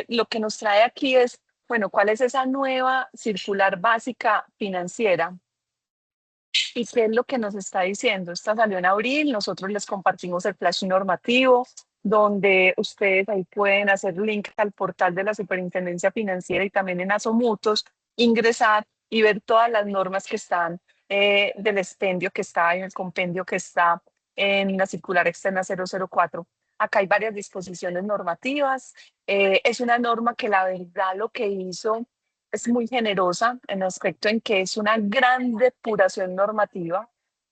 Lo que nos trae aquí es, bueno, ¿cuál es esa nueva circular básica financiera? ¿Y qué es lo que nos está diciendo? Esta salió en abril, nosotros les compartimos el flash normativo, donde ustedes ahí pueden hacer link al portal de la Superintendencia Financiera y también en Asomutos, ingresar y ver todas las normas que están del expendio que está en el compendio que está en la circular externa 004. Acá hay varias disposiciones normativas. Es una norma que la verdad lo que hizo es muy generosa en el aspecto en que es una gran depuración normativa.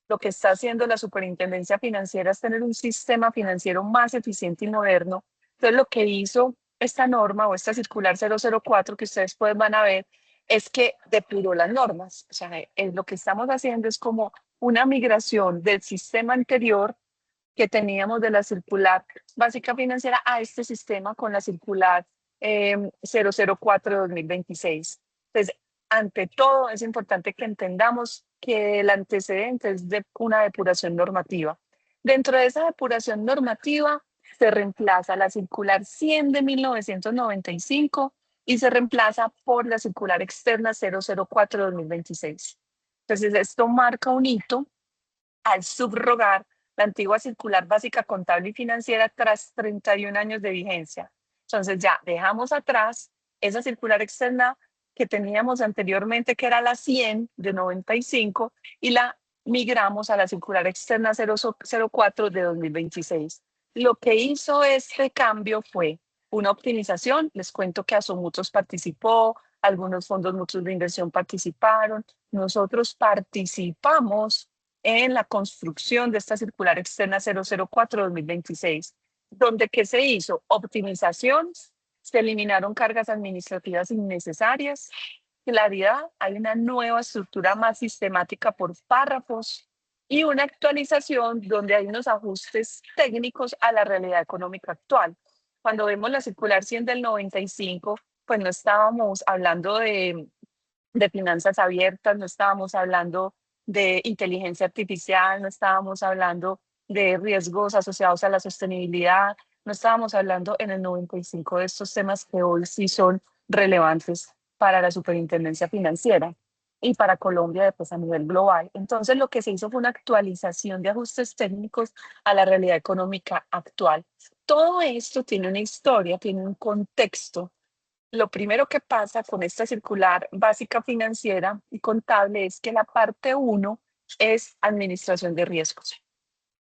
Lo que está haciendo la Superintendencia Financiera es tener un sistema financiero más eficiente y moderno. Entonces, lo que hizo esta norma o esta circular 004 que ustedes pues van a ver es que depuró las normas. O sea, lo que estamos haciendo es como una migración del sistema anterior que teníamos de la circular básica financiera a este sistema con la circular 004 de 2026. Entonces, ante todo, es importante que entendamos que el antecedente es de una depuración normativa. Dentro de esa depuración normativa se reemplaza la circular 100 de 1995 y se reemplaza por la circular externa 004 de 2026. Entonces, esto marca un hito al subrogar la antigua circular básica contable y financiera tras 31 años de vigencia. Entonces ya dejamos atrás esa circular externa que teníamos anteriormente, que era la 100 de 95, y la migramos a la circular externa 004 de 2026. Lo que hizo este cambio fue una optimización. Les cuento que Asomutos participó, algunos fondos mutuos de inversión participaron, nosotros participamos en la construcción de esta circular externa 004-2026, donde ¿qué se hizo? Optimización, se eliminaron cargas administrativas innecesarias, claridad, hay una nueva estructura más sistemática por párrafos y una actualización donde hay unos ajustes técnicos a la realidad económica actual. Cuando vemos la circular 100 del 95, pues no estábamos hablando de finanzas abiertas, no estábamos hablando de inteligencia artificial, no estábamos hablando de riesgos asociados a la sostenibilidad, no estábamos hablando en el 95 de estos temas que hoy sí son relevantes para la superintendencia financiera y para Colombia pues, a nivel global. Entonces lo que se hizo fue una actualización de ajustes técnicos a la realidad económica actual. Todo esto tiene una historia, tiene un contexto. Lo primero que pasa con esta circular básica financiera y contable es que la parte uno es administración de riesgos.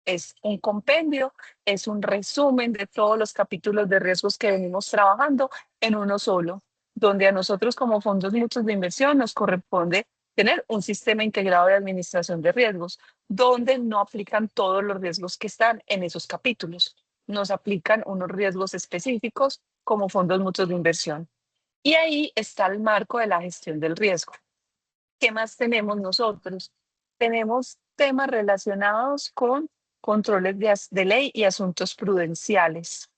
Es un compendio, es un resumen de todos los capítulos de riesgos que venimos trabajando en uno solo, donde a nosotros como fondos mutuos de inversión nos corresponde tener un sistema integrado de administración de riesgos, donde no aplican todos los riesgos que están en esos capítulos. Nos aplican unos riesgos específicos como fondos mutuos de inversión. Y ahí está el marco de la gestión del riesgo. ¿Qué más tenemos nosotros? Tenemos temas relacionados con controles de ley y asuntos prudenciales.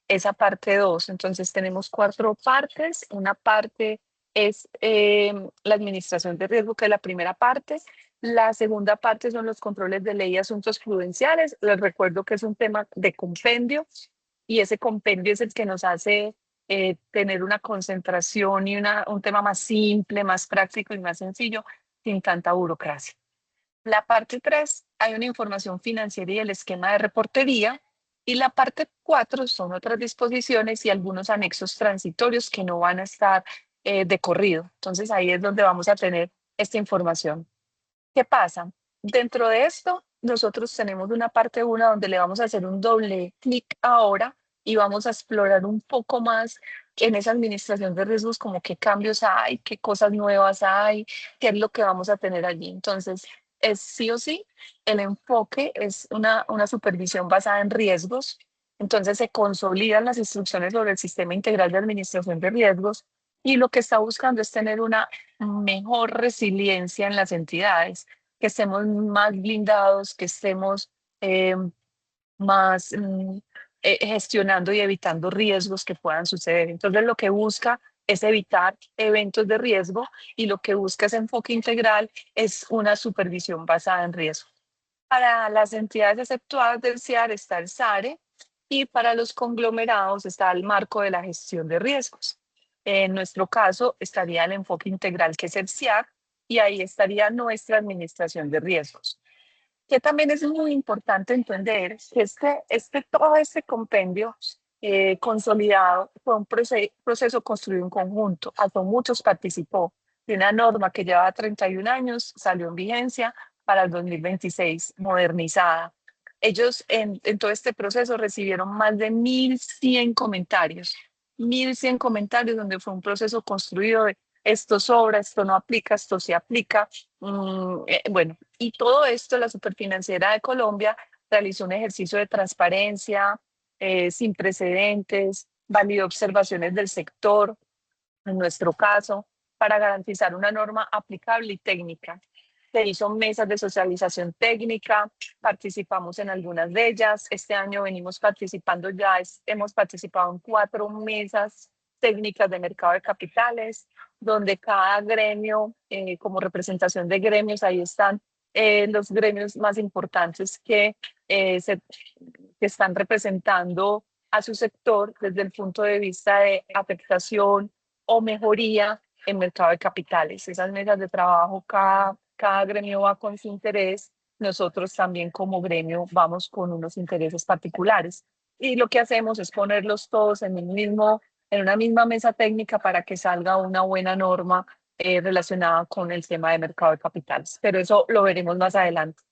Esa parte 2. Entonces tenemos cuatro partes. Una parte es la administración de riesgo, que es la primera parte. La segunda parte son los controles de ley y asuntos prudenciales. Les recuerdo que es un tema de compendio y ese compendio es el que nos hace tener una concentración y un tema más simple, más práctico y más sencillo, sin tanta burocracia. La parte 3 hay una información financiera y el esquema de reportería. Y la parte 4 son otras disposiciones y algunos anexos transitorios que no van a estar de corrido. Entonces ahí es donde vamos a tener esta información. ¿Qué pasa? Dentro de esto, nosotros tenemos una parte 1 donde le vamos a hacer un doble clic ahora y vamos a explorar un poco más en esa administración de riesgos, como qué cambios hay, qué cosas nuevas hay, qué es lo que vamos a tener allí. Entonces, es sí o sí, el enfoque es una supervisión basada en riesgos. Entonces, se consolidan las instrucciones sobre el sistema integral de administración de riesgos y lo que está buscando es tener una mejor resiliencia en las entidades, que estemos más blindados, que estemos más gestionando y evitando riesgos que puedan suceder. Entonces, lo que busca es evitar eventos de riesgo y lo que busca ese enfoque integral es una supervisión basada en riesgo. Para las entidades exceptuadas del CIAR está el SARE, Y para los conglomerados está el marco de la gestión de riesgos. En nuestro caso estaría el enfoque integral, que es el SIAC, y ahí estaría nuestra administración de riesgos. Que también es muy importante entender que todo este compendio consolidado fue un proceso construido en conjunto. Hasta muchos participó de una norma que lleva 31 años, salió en vigencia para el 2026, modernizada. Ellos en todo este proceso recibieron más de 1.100 comentarios, 1.100 comentarios donde fue un proceso construido de esto sobra, esto no aplica, esto sí aplica. Bueno, y todo esto, la Superfinanciera de Colombia realizó un ejercicio de transparencia sin precedentes, validó observaciones del sector, en nuestro caso, para garantizar una norma aplicable y técnica. Se hizo mesas de socialización técnica, participamos en algunas de ellas. Este año venimos participando hemos participado en 4 mesas técnicas de mercado de capitales, donde cada gremio, como representación de gremios, ahí están los gremios más importantes que están representando a su sector desde el punto de vista de afectación o mejoría en mercado de capitales. Esas mesas de trabajo, cada gremio va con su interés, nosotros también como gremio vamos con unos intereses particulares. Y lo que hacemos es ponerlos todos en una misma mesa técnica para que salga una buena norma relacionada con el tema de mercado de capitales. Pero eso lo veremos más adelante.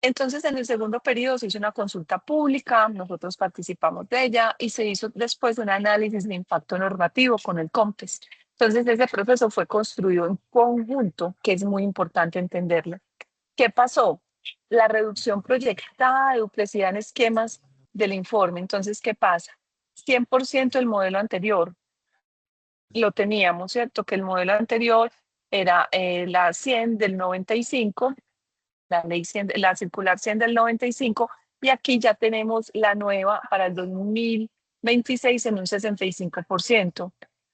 Entonces, en el segundo periodo se hizo una consulta pública, nosotros participamos de ella y se hizo después un análisis de impacto normativo con el COMPES. Entonces, ese proceso fue construido en conjunto, que es muy importante entenderlo. ¿Qué pasó? La reducción proyectada de duplicidad en esquemas del informe. Entonces, ¿qué pasa? 100% el modelo anterior lo teníamos, ¿cierto? Que el modelo anterior era la 100 del 95, la ley 100, la circular 100 del 95, y aquí ya tenemos la nueva para el 2026 en un 65%.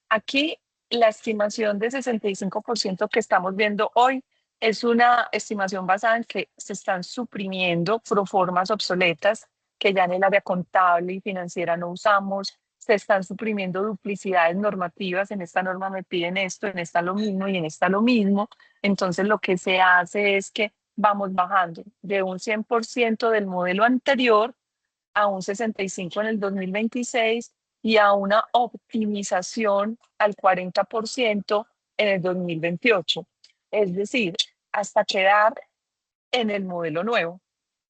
Aquí la estimación de 65% que estamos viendo hoy es una estimación basada en que se están suprimiendo proformas obsoletas que ya en el área contable y financiera no usamos, se están suprimiendo duplicidades normativas, en esta norma me piden esto, en esta lo mismo y en esta lo mismo. Entonces lo que se hace es que vamos bajando de un 100% del modelo anterior a un 65% en el 2026 y a una optimización al 40% en el 2028. Es decir, hasta quedar en el modelo nuevo.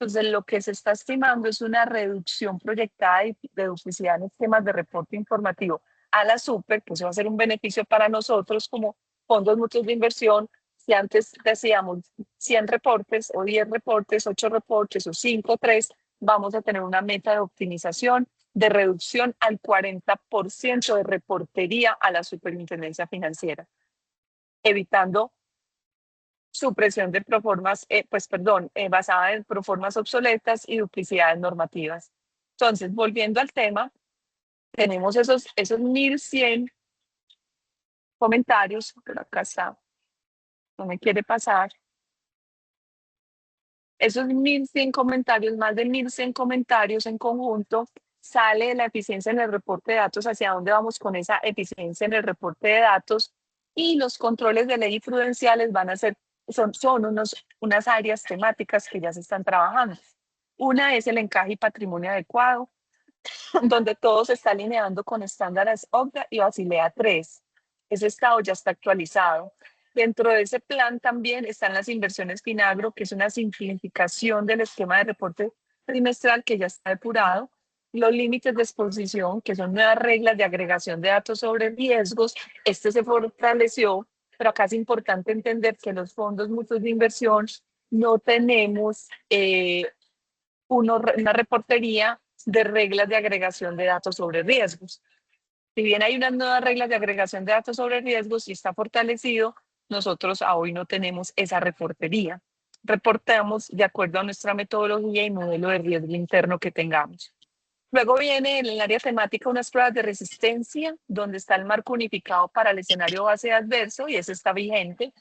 Entonces, lo que se está estimando es una reducción proyectada de duplicidad en esquemas de reporte informativo a la super, pues va a ser un beneficio para nosotros como fondos mutuos de inversión. Si antes decíamos 100 reportes o 10 reportes, 8 reportes o 5, 3, vamos a tener una meta de optimización, de reducción al 40% de reportería a la superintendencia financiera, evitando supresión de proformas, basada en proformas obsoletas y duplicidades normativas. Entonces, volviendo al tema, tenemos esos 1.100 comentarios, pero acá está, no me quiere pasar. Esos 1.100 comentarios, más de 1.100 comentarios en conjunto, sale la eficiencia en el reporte de datos, hacia dónde vamos con esa eficiencia en el reporte de datos, y los controles de ley y prudenciales van a ser, son unas áreas temáticas que ya se están trabajando. Una es el encaje y patrimonio adecuado, donde todo se está alineando con estándares OCDE y Basilea III. Ese estado ya está actualizado. Dentro de ese plan también están las inversiones Finagro, que es una simplificación del esquema de reporte trimestral que ya está depurado. Los límites de exposición, que son nuevas reglas de agregación de datos sobre riesgos. Este se fortaleció, pero acá es importante entender que los fondos mutuos de inversión no tenemos una reportería de reglas de agregación de datos sobre riesgos. Si bien hay unas nuevas reglas de agregación de datos sobre riesgos y está fortalecido, nosotros a hoy no tenemos esa reportería. Reportamos de acuerdo a nuestra metodología y modelo de riesgo interno que tengamos. Luego viene en el área temática unas pruebas de resistencia, donde está el marco unificado para el escenario base adverso, y ese está vigente.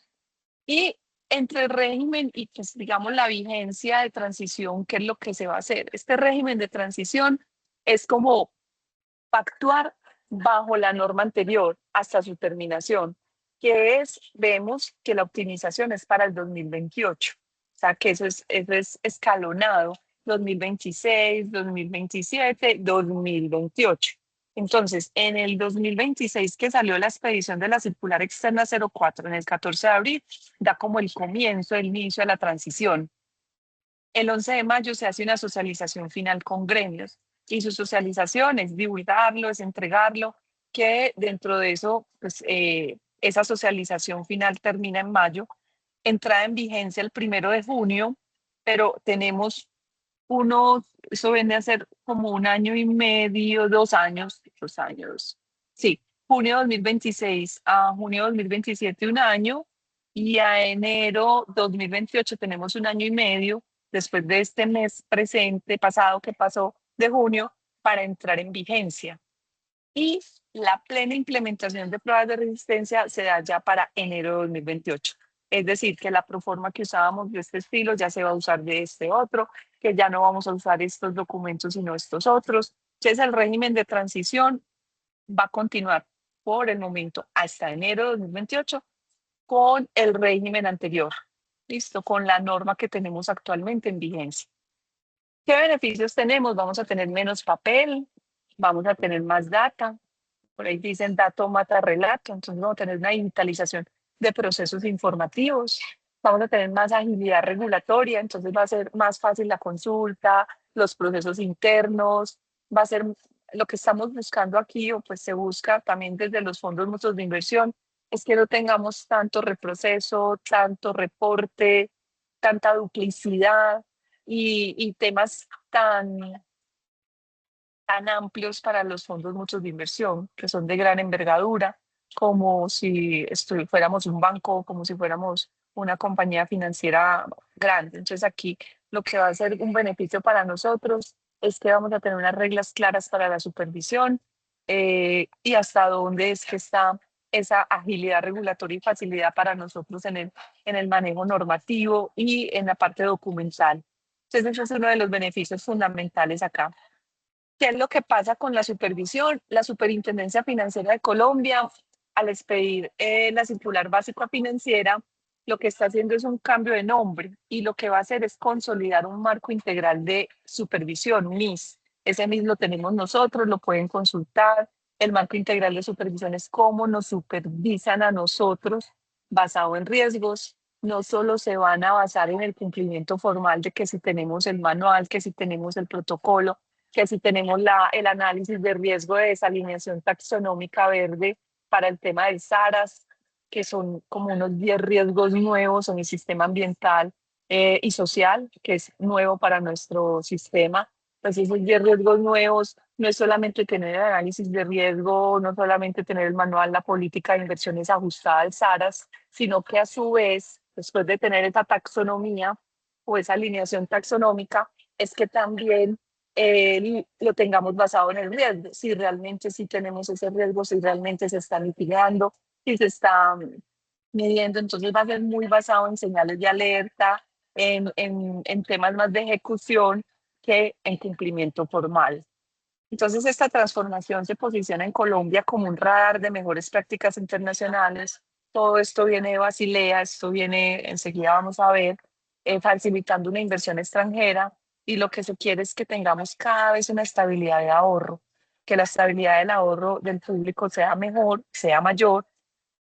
Y entre el régimen y, pues, digamos, la vigencia de transición, ¿qué es lo que se va a hacer? Este régimen de transición es como pactuar bajo la norma anterior hasta su terminación, que es, vemos que la optimización es para el 2028, o sea que eso es escalonado, 2026, 2027, 2028. Entonces, en el 2026 que salió la expedición de la circular externa 04 en el 14 de abril, da como el comienzo, el inicio de la transición. El 11 de mayo se hace una socialización final con gremios y su socialización es divulgarlo, es entregarlo, que dentro de eso, pues esa socialización final termina en mayo, entrada en vigencia el 1 de junio, pero tenemos eso viene a ser como un año y medio, 2 años, sí, junio 2026 a junio 2027 un año y a enero 2028 tenemos un año y medio después de este mes presente, pasado que pasó de junio, para entrar en vigencia. Y la plena implementación de pruebas de resistencia se da ya para enero de 2028. Es decir, que la proforma que usábamos de este estilo ya se va a usar de este otro, que ya no vamos a usar estos documentos sino estos otros. Entonces el régimen de transición va a continuar por el momento hasta enero de 2028 con el régimen anterior, listo, con la norma que tenemos actualmente en vigencia. ¿Qué beneficios tenemos? Vamos a tener menos papel, vamos a tener más data, por ahí dicen dato mata relato, entonces vamos a tener una digitalización de procesos informativos, vamos a tener más agilidad regulatoria, entonces va a ser más fácil la consulta, los procesos internos, va a ser lo que estamos buscando aquí, o pues se busca también desde los fondos mutuos de inversión, es que no tengamos tanto reproceso, tanto reporte, tanta duplicidad y temas tan amplios para los fondos mutuos de inversión, que son de gran envergadura, como si fuéramos un banco, como si fuéramos una compañía financiera grande. Entonces aquí lo que va a ser un beneficio para nosotros es que vamos a tener unas reglas claras para la supervisión y hasta dónde es que está esa agilidad regulatoria y facilidad para nosotros en el manejo normativo y en la parte documental. Entonces, ese es uno de los beneficios fundamentales acá. ¿Qué es lo que pasa con la supervisión? La Superintendencia Financiera de Colombia, al expedir la circular básica financiera, lo que está haciendo es un cambio de nombre y lo que va a hacer es consolidar un marco integral de supervisión, MIS. Ese MIS lo tenemos nosotros, lo pueden consultar. El marco integral de supervisión es cómo nos supervisan a nosotros basado en riesgos. No solo se van a basar en el cumplimiento formal de que si tenemos el manual, que si tenemos el protocolo, que si tenemos el análisis de riesgo de desalineación taxonómica verde para el tema del SARAS, que son como unos 10 riesgos nuevos en el sistema ambiental y social, que es nuevo para nuestro sistema. Pues esos 10 riesgos nuevos no es solamente tener el análisis de riesgo, no solamente tener el manual, la política de inversiones ajustada al SARAS, sino que a su vez, después de tener esa taxonomía o esa alineación taxonómica, es que también lo tengamos basado en el riesgo, si realmente sí tenemos ese riesgo, si realmente se está mitigando, si se está midiendo, entonces va a ser muy basado en señales de alerta, en temas más de ejecución que en cumplimiento formal. Entonces esta transformación se posiciona en Colombia como un radar de mejores prácticas internacionales. Todo esto viene de Basilea, esto viene, enseguida vamos a ver, facilitando una inversión extranjera y lo que se quiere es que tengamos cada vez una estabilidad de ahorro, que la estabilidad del ahorro del público sea mejor, sea mayor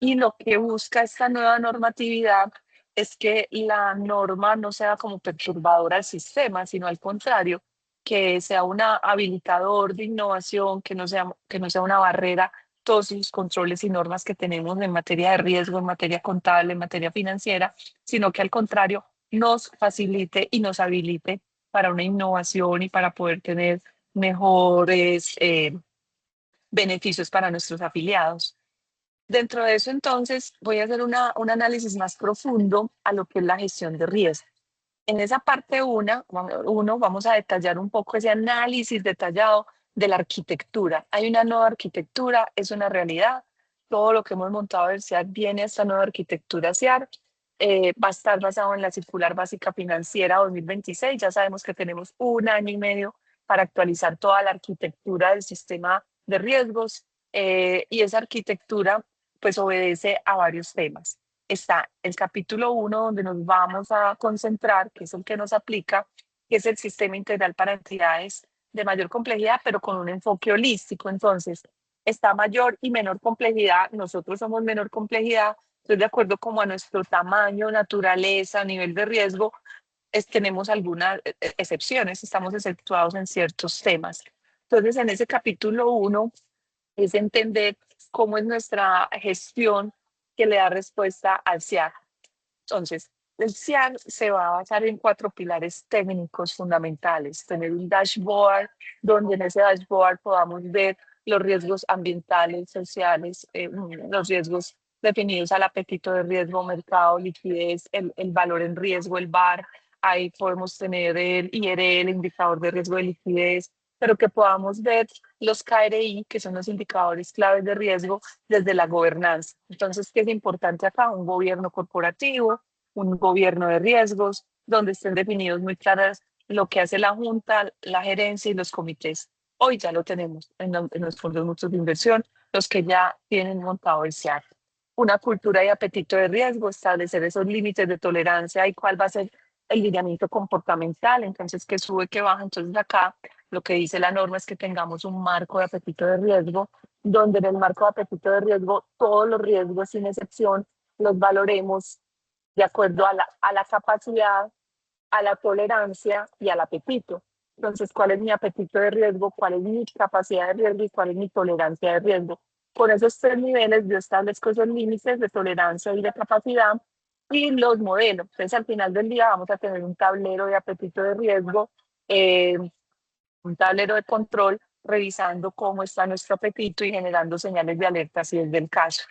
y lo que busca esta nueva normatividad es que la norma no sea como perturbadora al sistema, sino al contrario, que sea un habilitador de innovación, que no sea una barrera todos los controles y normas que tenemos en materia de riesgo, en materia contable, en materia financiera, sino que al contrario nos facilite y nos habilite para una innovación y para poder tener mejores beneficios para nuestros afiliados. Dentro de eso, entonces, voy a hacer un análisis más profundo a lo que es la gestión de riesgo. En esa parte uno vamos a detallar un poco ese análisis detallado de la arquitectura. Hay una nueva arquitectura, es una realidad. Todo lo que hemos montado del CIAR viene a esta nueva arquitectura CIAR. Va a estar basado en la circular básica financiera 2026. Ya sabemos que tenemos un año y medio para actualizar toda la arquitectura del sistema de riesgos y esa arquitectura pues obedece a varios temas. Está el capítulo 1 donde nos vamos a concentrar, que es el que nos aplica, que es el sistema integral para entidades de mayor complejidad, pero con un enfoque holístico. Entonces, está mayor y menor complejidad, nosotros somos menor complejidad, entonces de acuerdo como a nuestro tamaño, naturaleza, nivel de riesgo, tenemos algunas excepciones, estamos exceptuados en ciertos temas. Entonces, en ese capítulo 1 es entender cómo es nuestra gestión que le da respuesta al CIAR. Entonces, el CIAR se va a basar en 4 pilares técnicos fundamentales. Tener un dashboard donde en ese dashboard podamos ver los riesgos ambientales, sociales, los riesgos definidos al apetito de riesgo, mercado, liquidez, el valor en riesgo, el VAR. Ahí podemos tener el IRE, el indicador de riesgo de liquidez, pero que podamos ver los KRI, que son los indicadores claves de riesgo, desde la gobernanza. Entonces, ¿qué es importante acá? Un gobierno corporativo, un gobierno de riesgos, donde estén definidos muy claras lo que hace la Junta, la gerencia y los comités. Hoy ya lo tenemos en los fondos mutuos de inversión, los que ya tienen montado el CIAR. Una cultura de apetito de riesgo, establecer esos límites de tolerancia y cuál va a ser el lineamiento comportamental, entonces qué sube, qué baja. Entonces acá lo que dice la norma es que tengamos un marco de apetito de riesgo, donde en el marco de apetito de riesgo todos los riesgos sin excepción los valoremos de acuerdo a la capacidad, a la tolerancia y al apetito. Entonces, ¿cuál es mi apetito de riesgo? ¿Cuál es mi capacidad de riesgo? ¿Y cuál es mi tolerancia de riesgo? Con esos 3 niveles yo establezco esos límites de tolerancia y de capacidad y los modelos. Entonces, al final del día vamos a tener un tablero de apetito de riesgo, eh, un tablero de control, revisando cómo está nuestro apetito y generando señales de alerta si es del caso.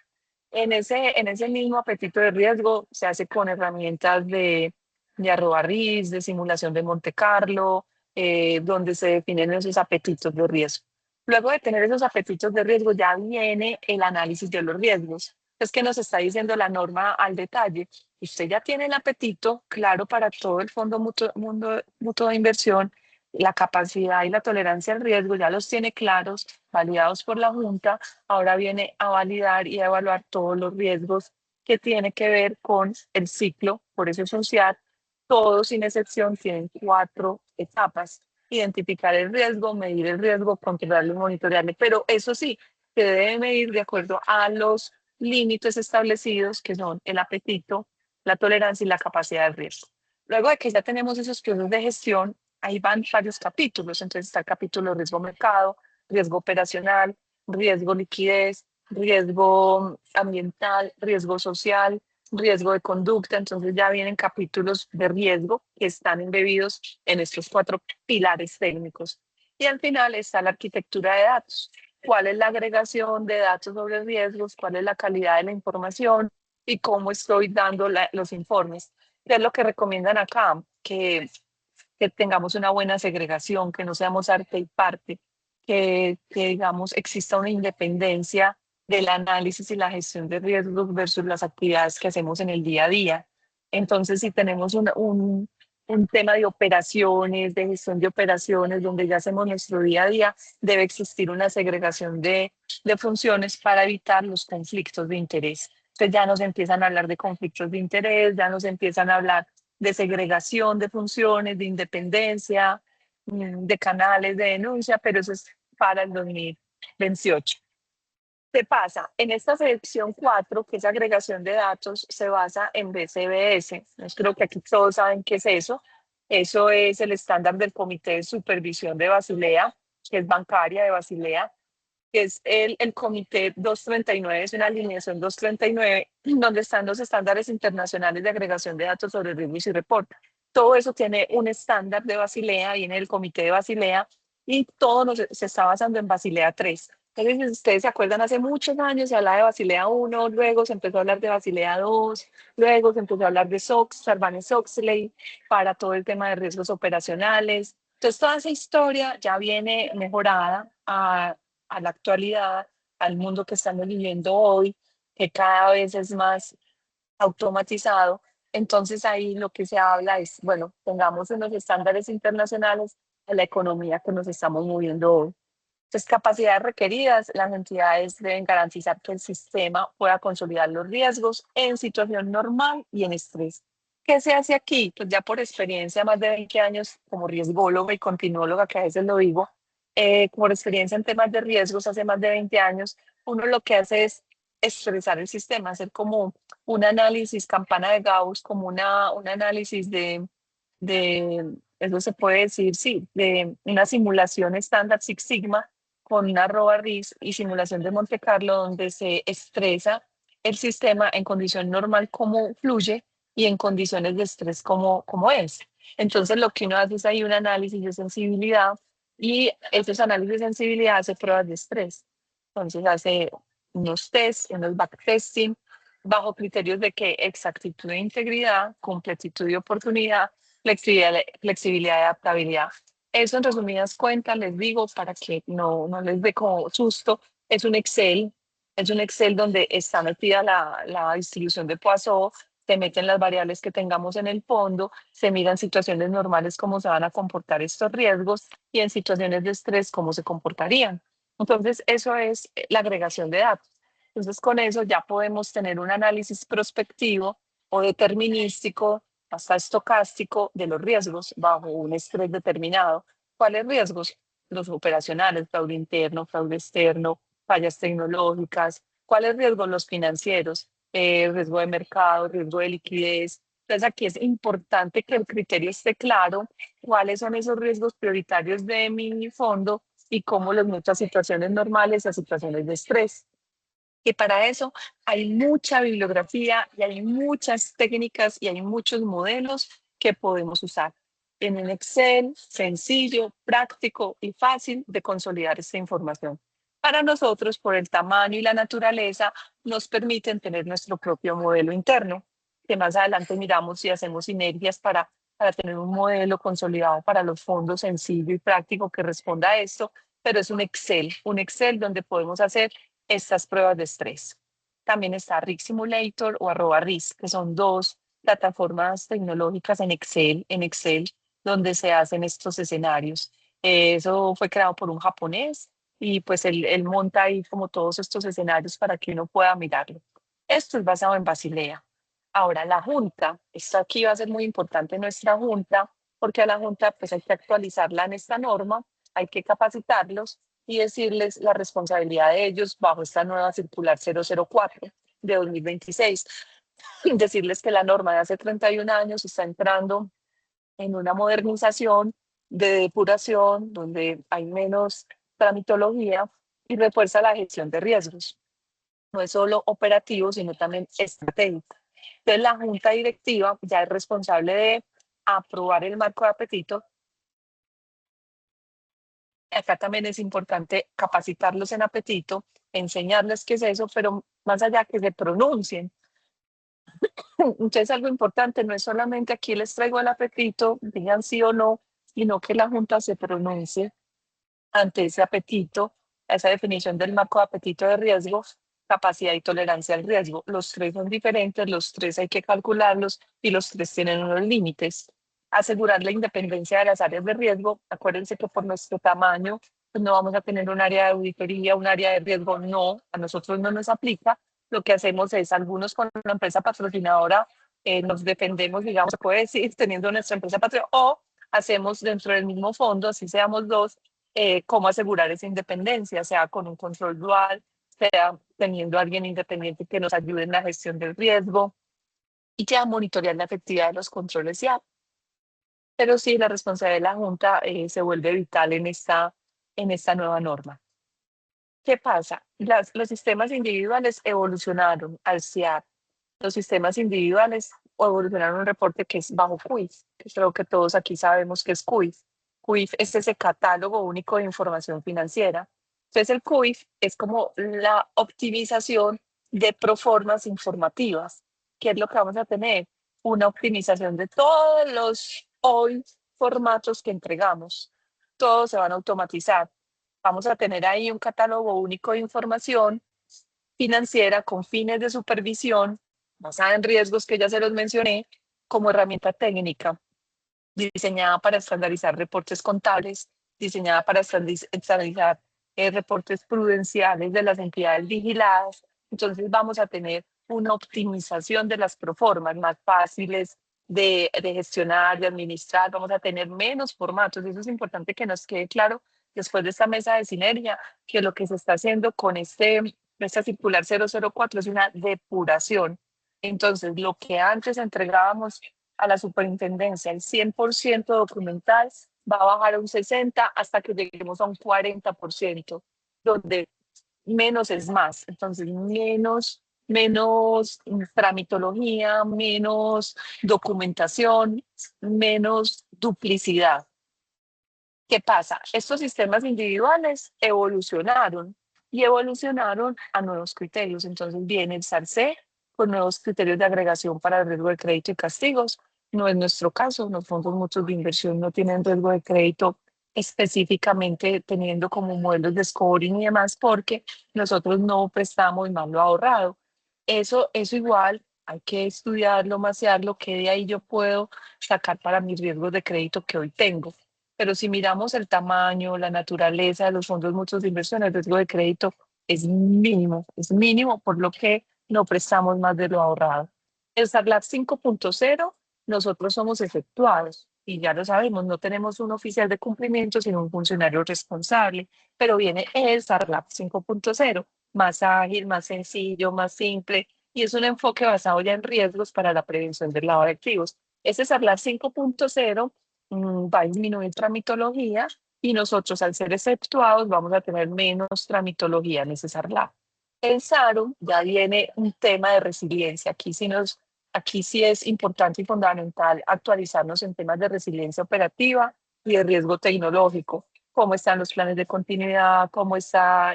En ese mismo apetito de riesgo se hace con herramientas de arrobarris, de simulación de Monte Carlo, donde se definen esos apetitos de riesgo. Luego de tener esos apetitos de riesgo ya viene el análisis de los riesgos. Es que nos está diciendo la norma al detalle. Usted ya tiene el apetito claro para todo el fondo mutuo de inversión, la capacidad y la tolerancia al riesgo ya los tiene claros, validados por la Junta. Ahora viene a validar y a evaluar todos los riesgos que tiene que ver con el ciclo, por eso es un CIAT. Todos sin excepción tienen 4 etapas: identificar el riesgo, medir el riesgo, controlarlo y monitorearlo. Pero eso sí, se debe medir de acuerdo a los límites establecidos, que son el apetito, la tolerancia y la capacidad de riesgo. Luego de que ya tenemos esos procesos de gestión, ahí van varios capítulos. Entonces está el capítulo riesgo mercado, riesgo operacional, riesgo liquidez, riesgo ambiental, riesgo social, riesgo de conducta. Entonces ya vienen capítulos de riesgo que están embebidos en estos 4 pilares técnicos. Y al final está la arquitectura de datos. ¿Cuál es la agregación de datos sobre riesgos? ¿Cuál es la calidad de la información? ¿Y cómo estoy dando los informes? ¿Qué es lo que recomiendan acá? Que tengamos una buena segregación, que no seamos arte y parte, que digamos exista una independencia del análisis y la gestión de riesgos versus las actividades que hacemos en el día a día. Entonces, si tenemos un tema de operaciones, de gestión de operaciones, donde ya hacemos nuestro día a día, debe existir una segregación de funciones para evitar los conflictos de interés. Entonces ya nos empiezan a hablar de conflictos de interés, ya nos empiezan a hablar de segregación de funciones, de independencia, de canales de denuncia, pero eso es para el 2028. ¿Qué pasa? En esta sección 4, que es agregación de datos, se basa en BCBS. Creo que aquí todos saben qué es eso. Eso es el estándar del Comité de Supervisión de Basilea, que es bancaria de Basilea, que es el Comité 239, es una alineación 239, donde están los estándares internacionales de agregación de datos sobre riesgos y reporte. Todo eso tiene un estándar de Basilea, viene el Comité de Basilea, y todo se está basando en Basilea 3. Entonces, si ustedes se acuerdan, hace muchos años se hablaba de Basilea 1, luego se empezó a hablar de Basilea 2, luego se empezó a hablar de SOX, Sarbanes-Oxley, para todo el tema de riesgos operacionales. Entonces, toda esa historia ya viene mejorada a la actualidad, al mundo que estamos viviendo hoy, que cada vez es más automatizado. Entonces ahí lo que se habla es, bueno, tengamos unos estándares internacionales, a la economía que nos estamos moviendo hoy. Entonces, capacidades requeridas, las entidades deben garantizar que el sistema pueda consolidar los riesgos en situación normal y en estrés. ¿Qué se hace aquí? Pues ya por experiencia, más de 20 años como riesgóloga y continuóloga, que a veces lo digo, por experiencia en temas de riesgos hace más de 20 años, uno lo que hace es estresar el sistema, hacer como un análisis campana de Gauss, como un análisis eso se puede decir, sí, de una simulación estándar Six Sigma con una arroba RIS y simulación de Monte Carlo, donde se estresa el sistema en condición normal como fluye y en condiciones de estrés como es. Entonces, lo que uno hace es ahí un análisis de sensibilidad y esos análisis de sensibilidad hace pruebas de estrés. Entonces, hace unos test, unos backtesting, bajo criterios de que exactitud e integridad, completitud y oportunidad, flexibilidad y adaptabilidad. Eso en resumidas cuentas les digo para que no les dé como susto, es un Excel donde está metida la distribución de Poisson, se meten las variables que tengamos en el fondo, se miran situaciones normales cómo se van a comportar estos riesgos y en situaciones de estrés cómo se comportarían. Entonces, eso es la agregación de datos. Entonces, con eso ya podemos tener un análisis prospectivo o determinístico, hasta estocástico, de los riesgos bajo un estrés determinado. ¿Cuáles riesgos? Los operacionales, fraude interno, fraude externo, fallas tecnológicas. ¿Cuáles riesgos? Los financieros, riesgo de mercado, riesgo de liquidez. Entonces, aquí es importante que el criterio esté claro, cuáles son esos riesgos prioritarios de mi fondo y cómo los muchas situaciones normales a situaciones de estrés. Y para eso hay mucha bibliografía y hay muchas técnicas y hay muchos modelos que podemos usar en un Excel sencillo, práctico y fácil de consolidar esta información. Para nosotros, por el tamaño y la naturaleza, nos permiten tener nuestro propio modelo interno, que más adelante miramos si hacemos sinergias para tener un modelo consolidado para los fondos sencillo y práctico que responda a esto, pero es un Excel donde podemos hacer estas pruebas de estrés. También está Risk Simulator o arroba RIS, que son dos plataformas tecnológicas en Excel, donde se hacen estos escenarios. Eso fue creado por un japonés y pues él monta ahí como todos estos escenarios para que uno pueda mirarlo. Esto es basado en Basilea. Ahora, la Junta, esto aquí va a ser muy importante nuestra Junta, porque a la Junta pues hay que actualizarla en esta norma, hay que capacitarlos y decirles la responsabilidad de ellos bajo esta nueva circular 004 de 2026. Decirles que la norma de hace 31 años está entrando en una modernización de depuración donde hay menos tramitología y refuerza la gestión de riesgos. No es solo operativo, sino también estratégico. Entonces, la junta directiva ya es responsable de aprobar el marco de apetito. Acá también es importante capacitarlos en apetito, enseñarles qué es eso, pero más allá que se pronuncien. Entonces, algo importante no es solamente aquí les traigo el apetito, digan sí o no, sino que la Junta se pronuncie ante ese apetito, esa definición del marco de apetito de riesgo, capacidad y tolerancia al riesgo. Los tres son diferentes, los tres hay que calcularlos y los tres tienen unos límites. Asegurar la independencia de las áreas de riesgo. Acuérdense que por nuestro tamaño pues no vamos a tener un área de auditoría, un área de riesgo, no, a nosotros no nos aplica. Lo que hacemos es, algunos con la empresa patrocinadora nos defendemos, digamos, se puede decir, teniendo nuestra empresa patrocinadora, o hacemos dentro del mismo fondo, así seamos dos, cómo asegurar esa independencia, sea con un control dual, sea teniendo a alguien independiente que nos ayude en la gestión del riesgo y ya monitorear la efectividad de los controles ya. Pero sí, la responsabilidad de la Junta se vuelve vital en esta nueva norma. ¿Qué pasa? Los sistemas individuales evolucionaron al CIAR. Los sistemas individuales evolucionaron un reporte que es bajo QUIF, que creo que todos aquí sabemos que es QUIF. QUIF es ese catálogo único de información financiera. Entonces, el QUIF es como la optimización de proformas informativas. ¿Qué es lo que vamos a tener? Una optimización de todos los hoy formatos que entregamos. Todos se van a automatizar. Vamos a tener ahí un catálogo único de información financiera con fines de supervisión basada en riesgos que ya se los mencioné como herramienta técnica. diseñada para estandarizar reportes contables, diseñada para estandarizar reportes prudenciales de las entidades vigiladas. Entonces vamos a tener una optimización de las proformas más fáciles de gestionar, de administrar, vamos a tener menos formatos. Eso es importante que nos quede claro después de esta mesa de sinergia, que lo que se está haciendo con esta circular 004 es una depuración. Entonces, lo que antes entregábamos a la superintendencia, el 100% documental, va a bajar a un 60% hasta que lleguemos a un 40%, donde menos es más. Entonces, menos tramitología, menos documentación, menos duplicidad. ¿Qué pasa? Estos sistemas individuales evolucionaron y evolucionaron a nuevos criterios. Entonces viene el SARC con nuevos criterios de agregación para el riesgo de crédito y castigos. No es nuestro caso, los fondos mutuos de inversión no tienen riesgo de crédito específicamente teniendo como modelos de scoring y demás porque nosotros no prestamos más lo ahorrado. Eso igual hay que estudiarlo, masearlo, que de ahí yo puedo sacar para mis riesgos de crédito que hoy tengo. Pero si miramos el tamaño, la naturaleza de los fondos mutuos de inversión, el riesgo de crédito es mínimo, por lo que no prestamos más de lo ahorrado. El SARLAP 5.0, nosotros somos efectuados y ya lo sabemos, no tenemos un oficial de cumplimiento, sino un funcionario responsable, pero viene el SARLAP 5.0, más ágil, más sencillo, más simple, y es un enfoque basado ya en riesgos para la prevención del lavado de activos. Ese SARLAP 5.0 va a disminuir tramitología y nosotros al ser exceptuados vamos a tener menos tramitología en ese SARLAP. En SARO ya viene un tema de resiliencia. Aquí sí es importante y fundamental actualizarnos en temas de resiliencia operativa y de riesgo tecnológico. Cómo están los planes de continuidad, cómo está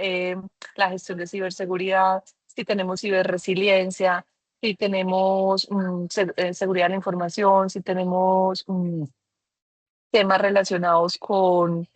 la gestión de ciberseguridad, si tenemos ciberresiliencia, si tenemos seguridad de la información, si tenemos temas relacionados con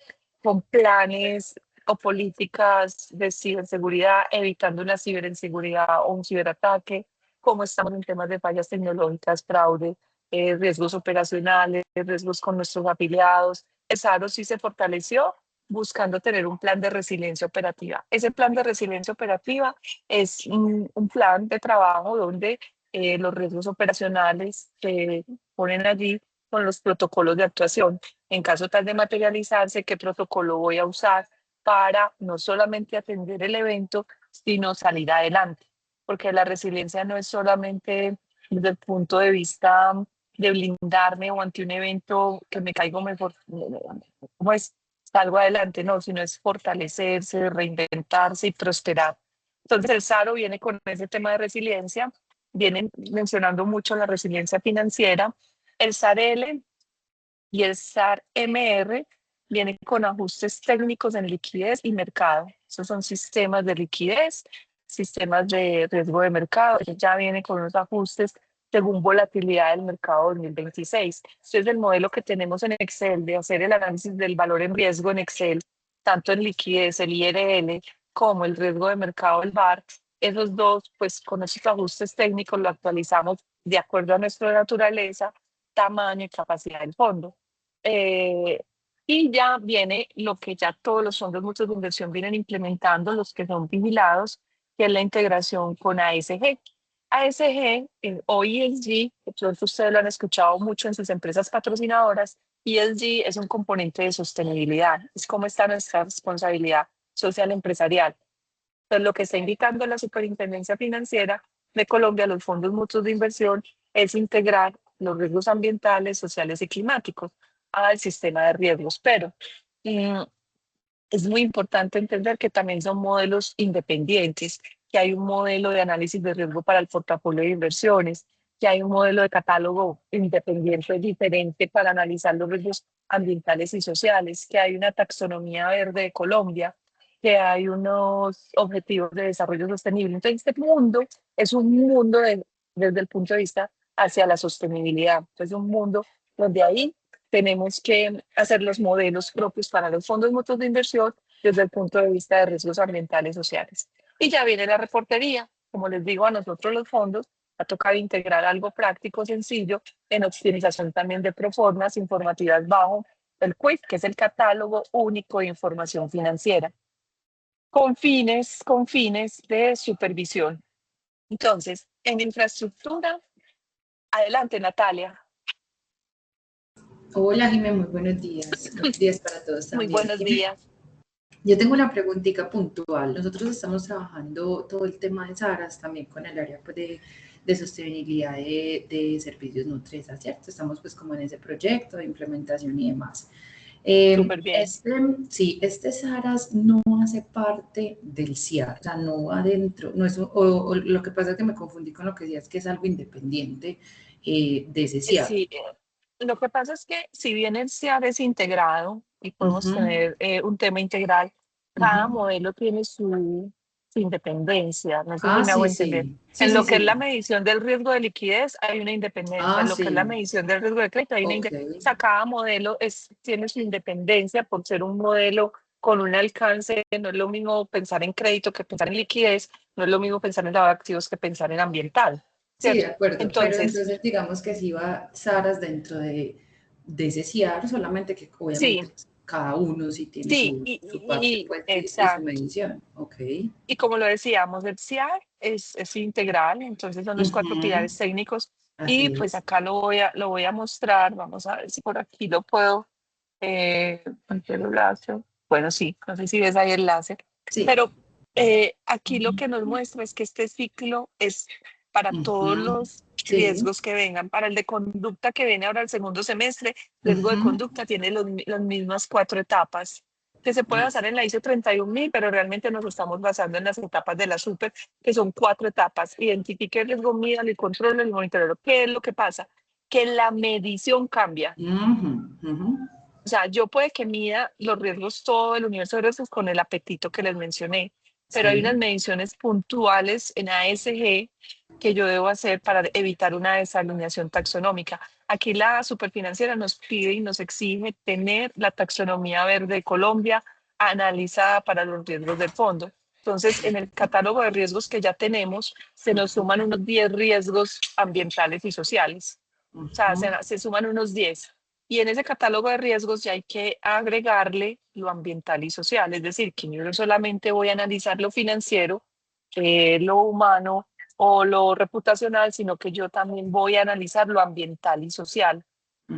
planes o políticas de ciberseguridad, evitando una ciberinseguridad o un ciberataque, cómo estamos en temas de fallas tecnológicas, fraude, riesgos operacionales, riesgos con nuestros afiliados. El SARO sí se fortaleció buscando tener un plan de resiliencia operativa. Ese plan de resiliencia operativa es un plan de trabajo donde los riesgos operacionales se ponen allí con los protocolos de actuación. En caso tal de materializarse, ¿qué protocolo voy a usar para no solamente atender el evento, sino salir adelante? Porque la resiliencia no es solamente desde el punto de vista de blindarme o ante un evento que me caigo mejor, pues salgo adelante, no, sino es fortalecerse, reinventarse y prosperar. Entonces el SARO viene con ese tema de resiliencia, viene mencionando mucho la resiliencia financiera. El SARL y el SAR-MR viene con ajustes técnicos en liquidez y mercado. Esos son sistemas de liquidez, sistemas de riesgo de mercado. Ya viene con unos ajustes según volatilidad del mercado 2026. Este es el modelo que tenemos en Excel de hacer el análisis del valor en riesgo en Excel, tanto en liquidez, el IRL, como el riesgo de mercado, el VAR. Esos dos, pues con esos ajustes técnicos lo actualizamos de acuerdo a nuestra naturaleza, tamaño y capacidad del fondo. Eh, y ya viene lo que ya todos los fondos mutuos de inversión vienen implementando, los que son vigilados, que es la integración con ASG. ASG o ESG, que todos ustedes lo han escuchado mucho en sus empresas patrocinadoras, ESG es un componente de sostenibilidad, es cómo está nuestra responsabilidad social empresarial. Entonces, lo que está indicando la Superintendencia Financiera de Colombia, los fondos mutuos de inversión, es integrar los riesgos ambientales, sociales y climáticos al sistema de riesgos. Pero mm, es muy importante entender que también son modelos independientes, que hay un modelo de análisis de riesgo para el portafolio de inversiones, que hay un modelo de catálogo independiente diferente para analizar los riesgos ambientales y sociales, que hay una taxonomía verde de Colombia, que hay unos objetivos de desarrollo sostenible. Entonces, este mundo es un mundo desde el punto de vista hacia la sostenibilidad. Entonces, un mundo donde ahí tenemos que hacer los modelos propios para los fondos mutuos de inversión desde el punto de vista de riesgos ambientales y sociales. Y ya viene la reportería. Como les digo, a nosotros los fondos Ha tocado integrar algo práctico, sencillo, en optimización también de proformas informativas bajo el CUIF, que es el catálogo único de información financiera, con fines de supervisión. Entonces, en infraestructura, adelante, Natalia. Hola, Jimé, muy buenos días. Buenos días para todos Muy también. buenos Jimé, días. yo tengo una preguntita puntual. Nosotros estamos trabajando todo el tema de SARAS también con el área pues, de sostenibilidad de servicios Nutresa, ¿cierto? Estamos pues como en ese proyecto de implementación y demás. Súper bien. Sí, este SARAS no hace parte del CIAR, o sea, no va adentro, no es, o lo que pasa es que me confundí con lo que decías que es algo independiente de ese CIAR. Sí, lo que pasa es que si bien el CIAR es integrado y podemos Ujú, tener un tema integral, cada ujú. modelo tiene su independencia. No sé si Ah, me hago sí, entender. sí, sí, En sí, lo que es la sí. medición del riesgo de liquidez hay una independencia. Ah, En lo que es la sí, medición del riesgo de crédito hay una ok. independencia. O sea, cada modelo tiene su independencia por ser un modelo con un alcance. No es lo mismo pensar en crédito que pensar en liquidez. No es lo mismo pensar en lavado de activos que pensar en ambiental, Sí, de ¿cierto? acuerdo, pero Entonces, entonces digamos que sí va Saras dentro de ese CIAR, solamente que sí, obviamente pues, cada uno sí tiene sí, su parte pues, y su exacto. medición. Ok. Y como lo decíamos, el CIAR es integral, entonces son los cuatro Ujú, pilares técnicos y así pues es. acá lo voy a mostrar, vamos a ver si por aquí lo puedo, poner el láser. Bueno, sí, no sé si ves ahí el láser, Sí. pero aquí lo que nos muestra es que este ciclo es para todos Ujú, los sí. riesgos que vengan. Para el de conducta que viene ahora el segundo semestre, riesgo de Ujú, conducta tiene las mismas 4 etapas que se puede basar listo. en la ISO 31000, pero realmente nos estamos basando en las etapas de la super, que son 4 etapas. Identifique el riesgo, mídalo y controle el monitoreo. ¿Qué es lo que pasa? Que la medición cambia. Ujú, ujú, O sea, yo puede que mida los riesgos, todo el universo de riesgos con el apetito que les mencioné, pero hay unas sí. mediciones puntuales en ASG que yo debo hacer para evitar una desalineación taxonómica. Aquí la superfinanciera nos pide y nos exige tener la taxonomía verde de Colombia analizada para los riesgos del fondo. Entonces, en el catálogo de riesgos que ya tenemos, se nos suman unos 10 riesgos ambientales y sociales. O sea, Ujú, se suman unos 10. Y en ese catálogo de riesgos ya hay que agregarle lo ambiental y social, es decir, que yo no solamente voy a analizar lo financiero, lo humano o lo reputacional, sino que yo también voy a analizar lo ambiental y social.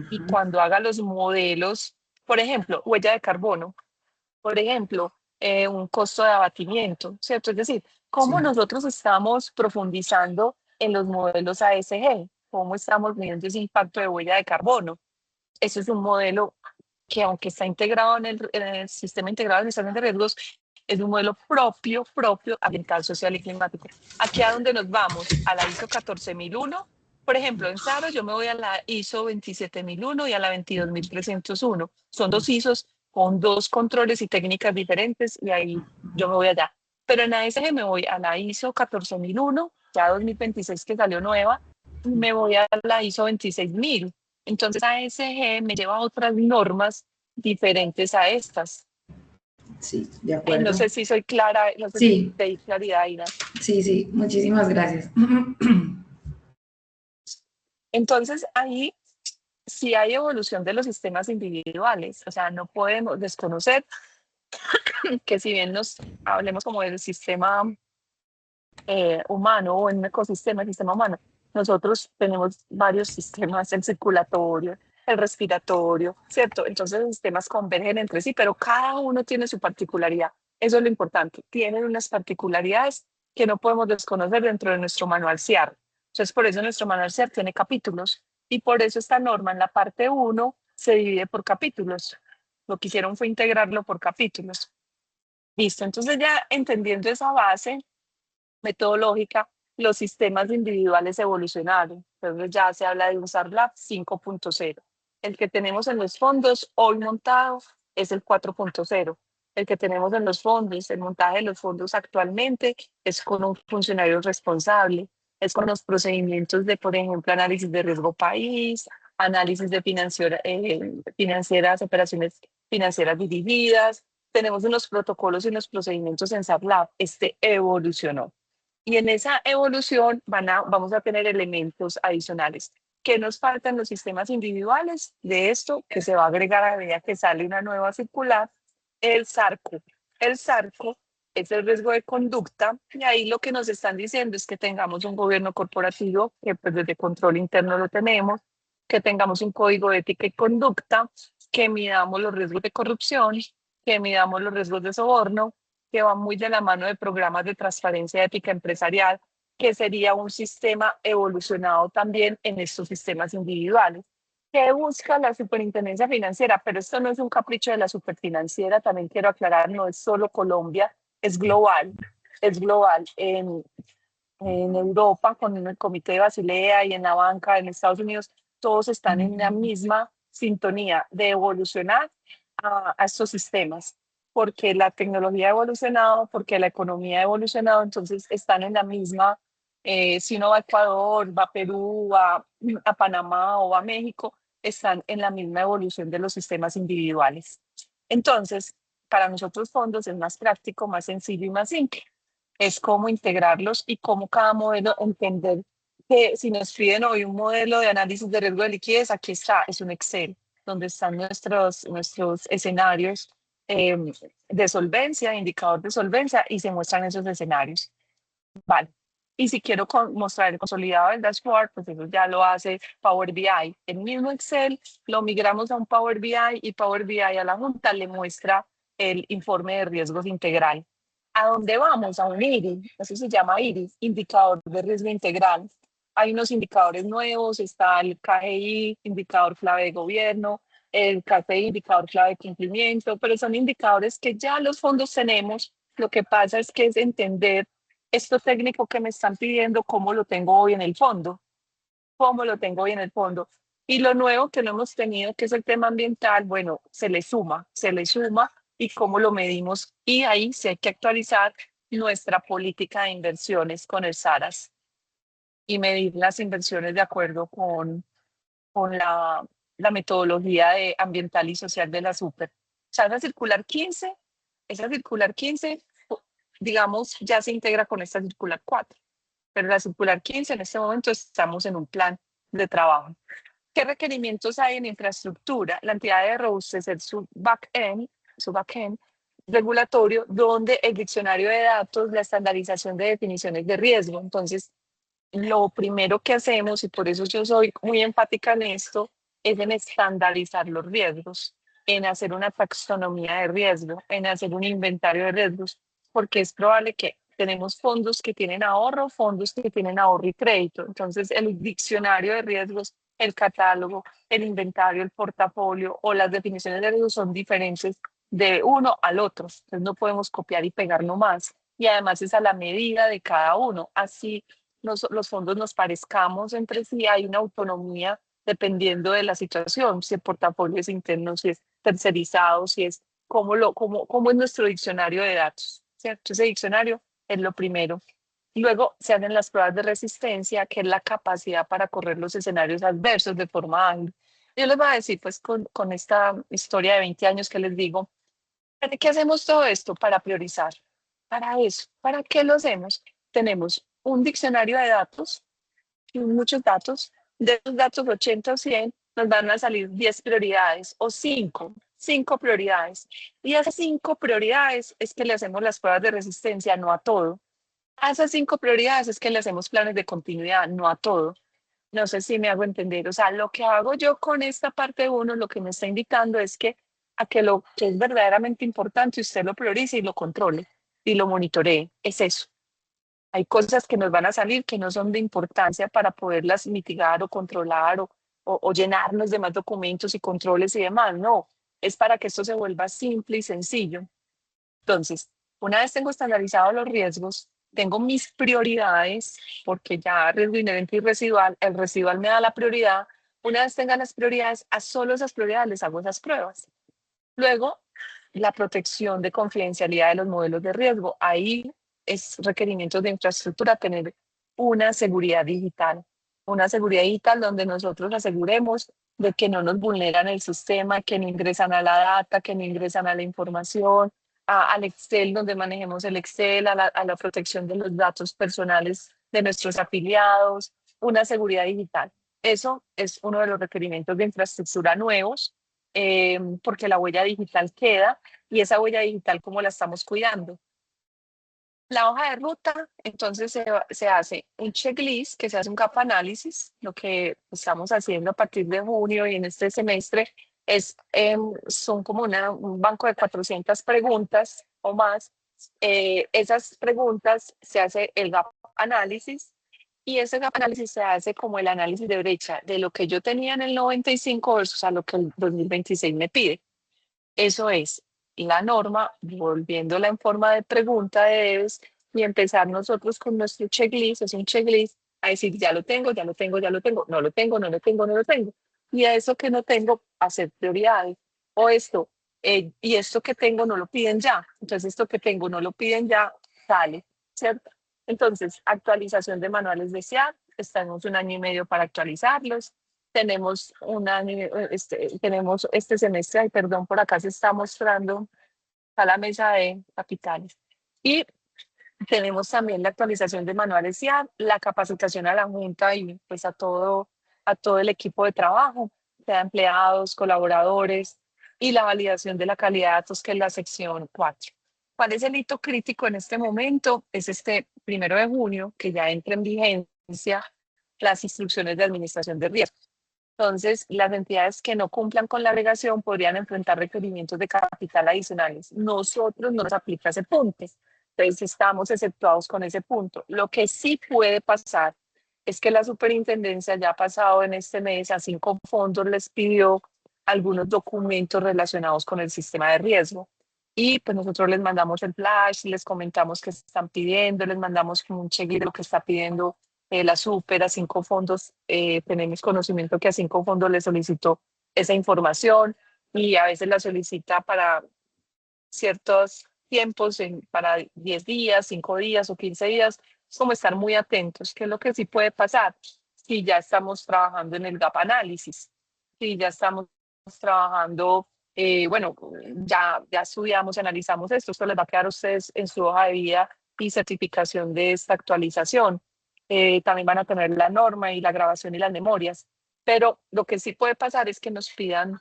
Y ujú, cuando haga los modelos, por ejemplo, huella de carbono, por ejemplo, un costo de abatimiento, ¿cierto? Es decir, cómo sí. nosotros estamos profundizando en los modelos ASG, cómo estamos midiendo ese impacto de huella de carbono. Eso es un modelo que aunque está integrado en el sistema integrado de administración de riesgos, es un modelo propio, ambiental, social y climático. ¿Aquí a dónde nos vamos? A la ISO 14001. Por ejemplo, en SARO yo me voy a la ISO 27001 y a la 22301. Son dos ISOs con dos controles y técnicas diferentes y ahí yo me voy allá. Pero en ASG me voy a la ISO 14001, ya 2026 que salió nueva, y me voy a la ISO 26000. Entonces, ASG me lleva a otras normas diferentes a estas. Sí, de No acuerdo. sé si soy clara, no sé si Sí, te di claridad, Ina. sí, sí. Muchísimas gracias. Entonces, ahí sí hay evolución de los sistemas individuales. O sea, no podemos desconocer que si bien nos hablemos como del sistema humano o en un ecosistema, el sistema humano, nosotros tenemos varios sistemas, el circulatorio, el respiratorio, ¿cierto? Entonces los sistemas convergen entre sí, pero cada uno tiene su particularidad. Eso es lo importante. Tienen unas particularidades que no podemos desconocer dentro de nuestro manual CIAR. Entonces, por eso nuestro manual CIAR tiene capítulos y por eso esta norma en la parte uno se divide por capítulos. Lo que hicieron fue integrarlo por capítulos. Listo, entonces ya entendiendo esa base, metodológica, los sistemas individuales evolucionaron. Entonces ya se habla de un SARLAB 5.0. El que tenemos en los fondos hoy montado es el 4.0. El que tenemos en los fondos, el montaje de los fondos actualmente es con un funcionario responsable, es con los procedimientos de, por ejemplo, análisis de riesgo país, análisis de financieras, operaciones financieras dirigidas. Tenemos unos protocolos y unos procedimientos en SARLAB. Este evolucionó. Y en esa evolución vamos a tener elementos adicionales. ¿Qué nos faltan los sistemas individuales? De esto que se va a agregar a medida que sale una nueva circular, el SARCO. El SARCO es el riesgo de conducta y ahí lo que nos están diciendo es que tengamos un gobierno corporativo, que pues desde control interno lo tenemos, que tengamos un código de ética y conducta, que midamos los riesgos de corrupción, que midamos los riesgos de soborno, que va muy de la mano de programas de transparencia ética empresarial, que sería un sistema evolucionado también en estos sistemas individuales. ¿Qué busca la superintendencia financiera? Pero esto no es un capricho de la superfinanciera, también quiero aclarar, no es solo Colombia, es global. Es global. En Europa, con el Comité de Basilea y en la banca en Estados Unidos, todos están en la misma sintonía de evolucionar a estos sistemas, porque la tecnología ha evolucionado, porque la economía ha evolucionado, entonces están en la misma, si uno va a Ecuador, va a Perú, va a Panamá o va a México, están en la misma evolución de los sistemas individuales. Entonces, para nosotros fondos es más práctico, más sencillo y más simple. Es cómo integrarlos y cómo cada modelo entender que si nos piden hoy un modelo de análisis de riesgo de liquidez, aquí está, es un Excel, donde están nuestros escenarios eh, de solvencia, indicador de solvencia, y se muestran esos escenarios. Vale. Y si quiero mostrar el consolidado del dashboard, pues eso ya lo hace Power BI. El mismo Excel lo migramos a un Power BI y Power BI a la Junta le muestra el informe de riesgos integral. ¿A dónde vamos? A un IRI, eso se llama IRI, indicador de riesgo integral. Hay unos indicadores nuevos, está el KGI, indicador clave de gobierno, el KPI, indicador clave de cumplimiento, pero son indicadores que ya los fondos tenemos. Lo que pasa es que es entender esto técnico que me están pidiendo, cómo lo tengo hoy en el fondo, cómo lo tengo hoy en el fondo. Y lo nuevo que no hemos tenido, que es el tema ambiental, bueno, se le suma y cómo lo medimos. Y ahí sí hay que actualizar nuestra política de inversiones con el SARAS y medir las inversiones de acuerdo con la metodología de ambiental y social de la super. O sea, esa circular 15 digamos, ya se integra con esta circular 4, pero la circular 15 en este momento estamos en un plan de trabajo. ¿Qué requerimientos hay en infraestructura? La entidad de robustecer su backend regulatorio, donde el diccionario de datos, la estandarización de definiciones de riesgo. Entonces, lo primero que hacemos, y por eso yo soy muy enfática en esto, es en estandarizar los riesgos, en hacer una taxonomía de riesgo, en hacer un inventario de riesgos, porque es probable que tenemos fondos que tienen ahorro y crédito. Entonces, el diccionario de riesgos, el catálogo, el inventario, el portafolio o las definiciones de riesgos son diferentes de uno al otro. Entonces, no podemos copiar y pegar nomás. Y además es a la medida de cada uno. Así los fondos nos parezcamos entre sí, hay una autonomía dependiendo de la situación, si el portafolio es interno, si es tercerizado, si es cómo es nuestro diccionario de datos, ¿cierto? Ese diccionario es lo primero. Luego se hacen las pruebas de resistencia, que es la capacidad para correr los escenarios adversos de forma ágil. Yo les voy a decir, pues, con esta historia de 20 años que les digo, ¿para qué hacemos todo esto? Para priorizar. Para eso. ¿Para qué lo hacemos? Tenemos un diccionario de datos y muchos datos. De los datos 80 o 100 nos van a salir 10 prioridades o 5 prioridades. Y a esas 5 prioridades es que le hacemos las pruebas de resistencia, no a todo. A esas 5 prioridades es que le hacemos planes de continuidad, no a todo. No sé si me hago entender. O sea, lo que hago yo con esta parte 1, lo que me está indicando es que a que lo que es verdaderamente importante usted lo priorice y lo controle y lo monitoree. Es eso. Hay cosas que nos van a salir que no son de importancia para poderlas mitigar o controlar o llenarnos de más documentos y controles y demás. No, es para que esto se vuelva simple y sencillo. Entonces, una vez tengo estandarizados los riesgos, tengo mis prioridades, porque ya riesgo inherente y residual, el residual me da la prioridad. Una vez tengan las prioridades, a solo esas prioridades les hago esas pruebas. Luego, la protección de confidencialidad de los modelos de riesgo. Ahí es requerimientos de infraestructura tener una seguridad digital donde nosotros aseguremos de que no nos vulneran el sistema, que no ingresan a la data, que no ingresan a la información, al Excel, donde manejemos el Excel, a la protección de los datos personales de nuestros afiliados, una seguridad digital. Eso es uno de los requerimientos de infraestructura nuevos, porque la huella digital queda y esa huella digital, ¿cómo la estamos cuidando? La hoja de ruta, entonces se hace un checklist, que se hace un gap análisis. Lo que estamos haciendo a partir de junio y en este semestre es, son como un banco de 400 preguntas o más. Esas preguntas se hace el gap análisis y ese gap análisis se hace como el análisis de brecha de lo que yo tenía en el 95 versus a lo que el 2026 me pide. Eso es la norma, volviéndola en forma de pregunta de debes y empezar nosotros con nuestro checklist, es un checklist, a decir ya lo tengo, ya lo tengo, ya lo tengo, no lo tengo, no lo tengo, no lo tengo. Y a eso que no tengo, hacer prioridades. O esto, y esto que tengo no lo piden ya. Entonces esto que tengo no lo piden ya, sale, ¿cierto? Entonces, actualización de manuales de SEAD, estamos 1 año y medio para actualizarlos. Tenemos tenemos este semestre, ay, perdón, por acá se está mostrando a la mesa de capitales. Y tenemos también la actualización de manuales IAD, la capacitación a la Junta y pues a todo el equipo de trabajo, sea empleados, colaboradores, y la validación de la calidad de datos, que es la sección 4. ¿Cuál es el hito crítico en este momento? Es este 1 de junio, que ya entra en vigencia las instrucciones de administración de riesgo. Entonces, las entidades que no cumplan con la agregación podrían enfrentar requerimientos de capital adicionales. Nosotros no nos aplica ese punto. Entonces, estamos exceptuados con ese punto. Lo que sí puede pasar es que la superintendencia ya ha pasado en este mes a 5 fondos, les pidió algunos documentos relacionados con el sistema de riesgo. Y pues nosotros les mandamos el flash, les comentamos qué están pidiendo, les mandamos como un check de lo que está pidiendo la super. A 5 fondos, tenemos conocimiento que a 5 fondos le solicitó esa información y a veces la solicita para ciertos tiempos, para 10 días, 5 días o 15 días. Es como estar muy atentos. ¿Qué es lo que sí puede pasar? Si ya estamos trabajando en el gap análisis, si ya estamos trabajando, bueno, ya estudiamos, analizamos esto les va a quedar a ustedes en su hoja de vida y certificación de esta actualización. También van a tener la norma y la grabación y las memorias, pero lo que sí puede pasar es que nos pidan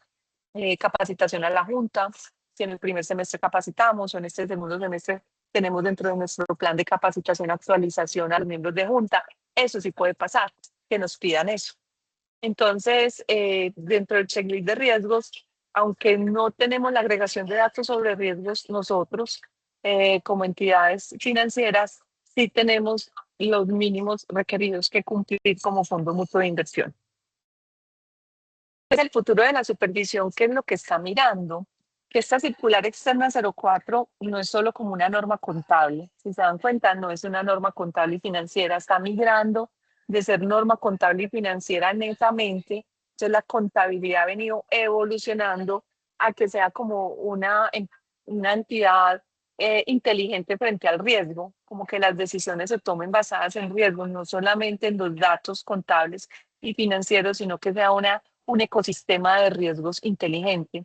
capacitación a la Junta. Si en el primer semestre capacitamos o en este segundo semestre tenemos dentro de nuestro plan de capacitación, actualización a los miembros de Junta, eso sí puede pasar, que nos pidan eso. Entonces, dentro del checklist de riesgos, aunque no tenemos la agregación de datos sobre riesgos, nosotros, como entidades financieras, sí tenemos los mínimos requeridos que cumplir como fondo mutuo de inversión. Es el futuro de la supervisión, ¿qué es lo que está mirando? Que esta circular externa 04 no es solo como una norma contable. Si se dan cuenta, no es una norma contable y financiera, está migrando de ser norma contable y financiera netamente. Entonces la contabilidad ha venido evolucionando a que sea como una entidad inteligente frente al riesgo, como que las decisiones se tomen basadas en riesgos, no solamente en los datos contables y financieros, sino que sea un ecosistema de riesgos inteligente.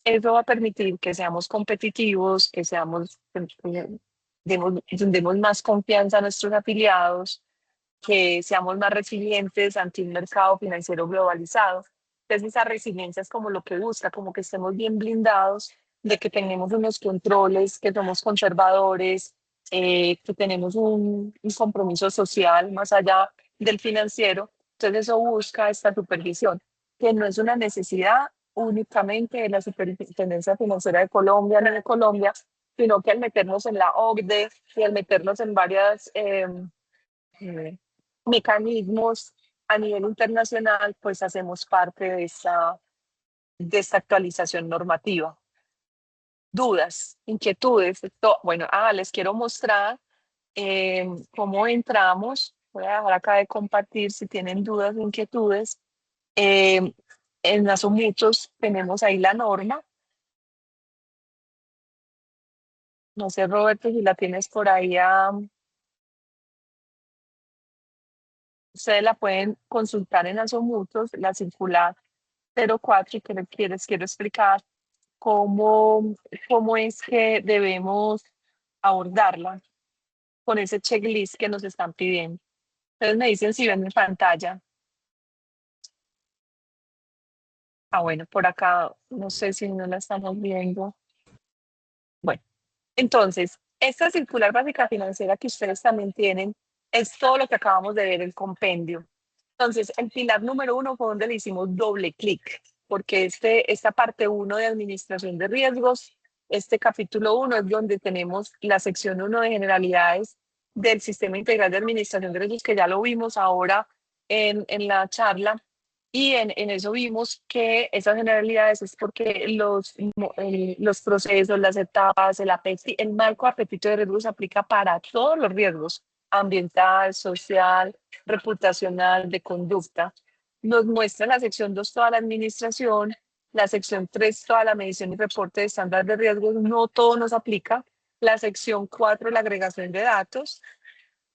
Eso va a permitir que seamos competitivos, que demos más confianza a nuestros afiliados, que seamos más resilientes ante un mercado financiero globalizado. Entonces, esa resiliencia es como lo que busca, como que estemos bien blindados, de que tenemos unos controles, que somos conservadores, que tenemos un compromiso social más allá del financiero. Entonces, eso busca esta supervisión, que no es una necesidad únicamente de la Superintendencia Financiera de Colombia, ni de Colombia, sino que al meternos en la OCDE y al meternos en varias eh, mecanismos a nivel internacional, pues hacemos parte de esta actualización normativa. Dudas, inquietudes, bueno, les quiero mostrar cómo entramos. Voy a dejar acá de compartir si tienen dudas o inquietudes. Eh, en Nasomuchos tenemos ahí la norma. No sé, Roberto, si la tienes por ahí, ustedes la pueden consultar en Nasomuchos, la circular 04, y que les quiero explicar. cómo es que debemos abordarla con ese checklist que nos están pidiendo. Entonces me dicen si ven mi pantalla. Bueno, por acá no sé si no la estamos viendo. Bueno, entonces, esta circular básica financiera que ustedes también tienen es todo lo que acabamos de ver, el compendio. Entonces, el pilar número 1 fue donde le hicimos doble clic, porque esta parte 1 de administración de riesgos, este capítulo 1 es donde tenemos la sección 1 de generalidades del sistema integral de administración de riesgos, que ya lo vimos ahora en la charla, y en eso vimos que esas generalidades es porque los procesos, las etapas, el marco de apetito de riesgos se aplica para todos los riesgos, ambiental, social, reputacional, de conducta. Nos muestra la sección 2 toda la administración, la sección 3 toda la medición y reporte de estándar de riesgos, no todo nos aplica, la sección 4 la agregación de datos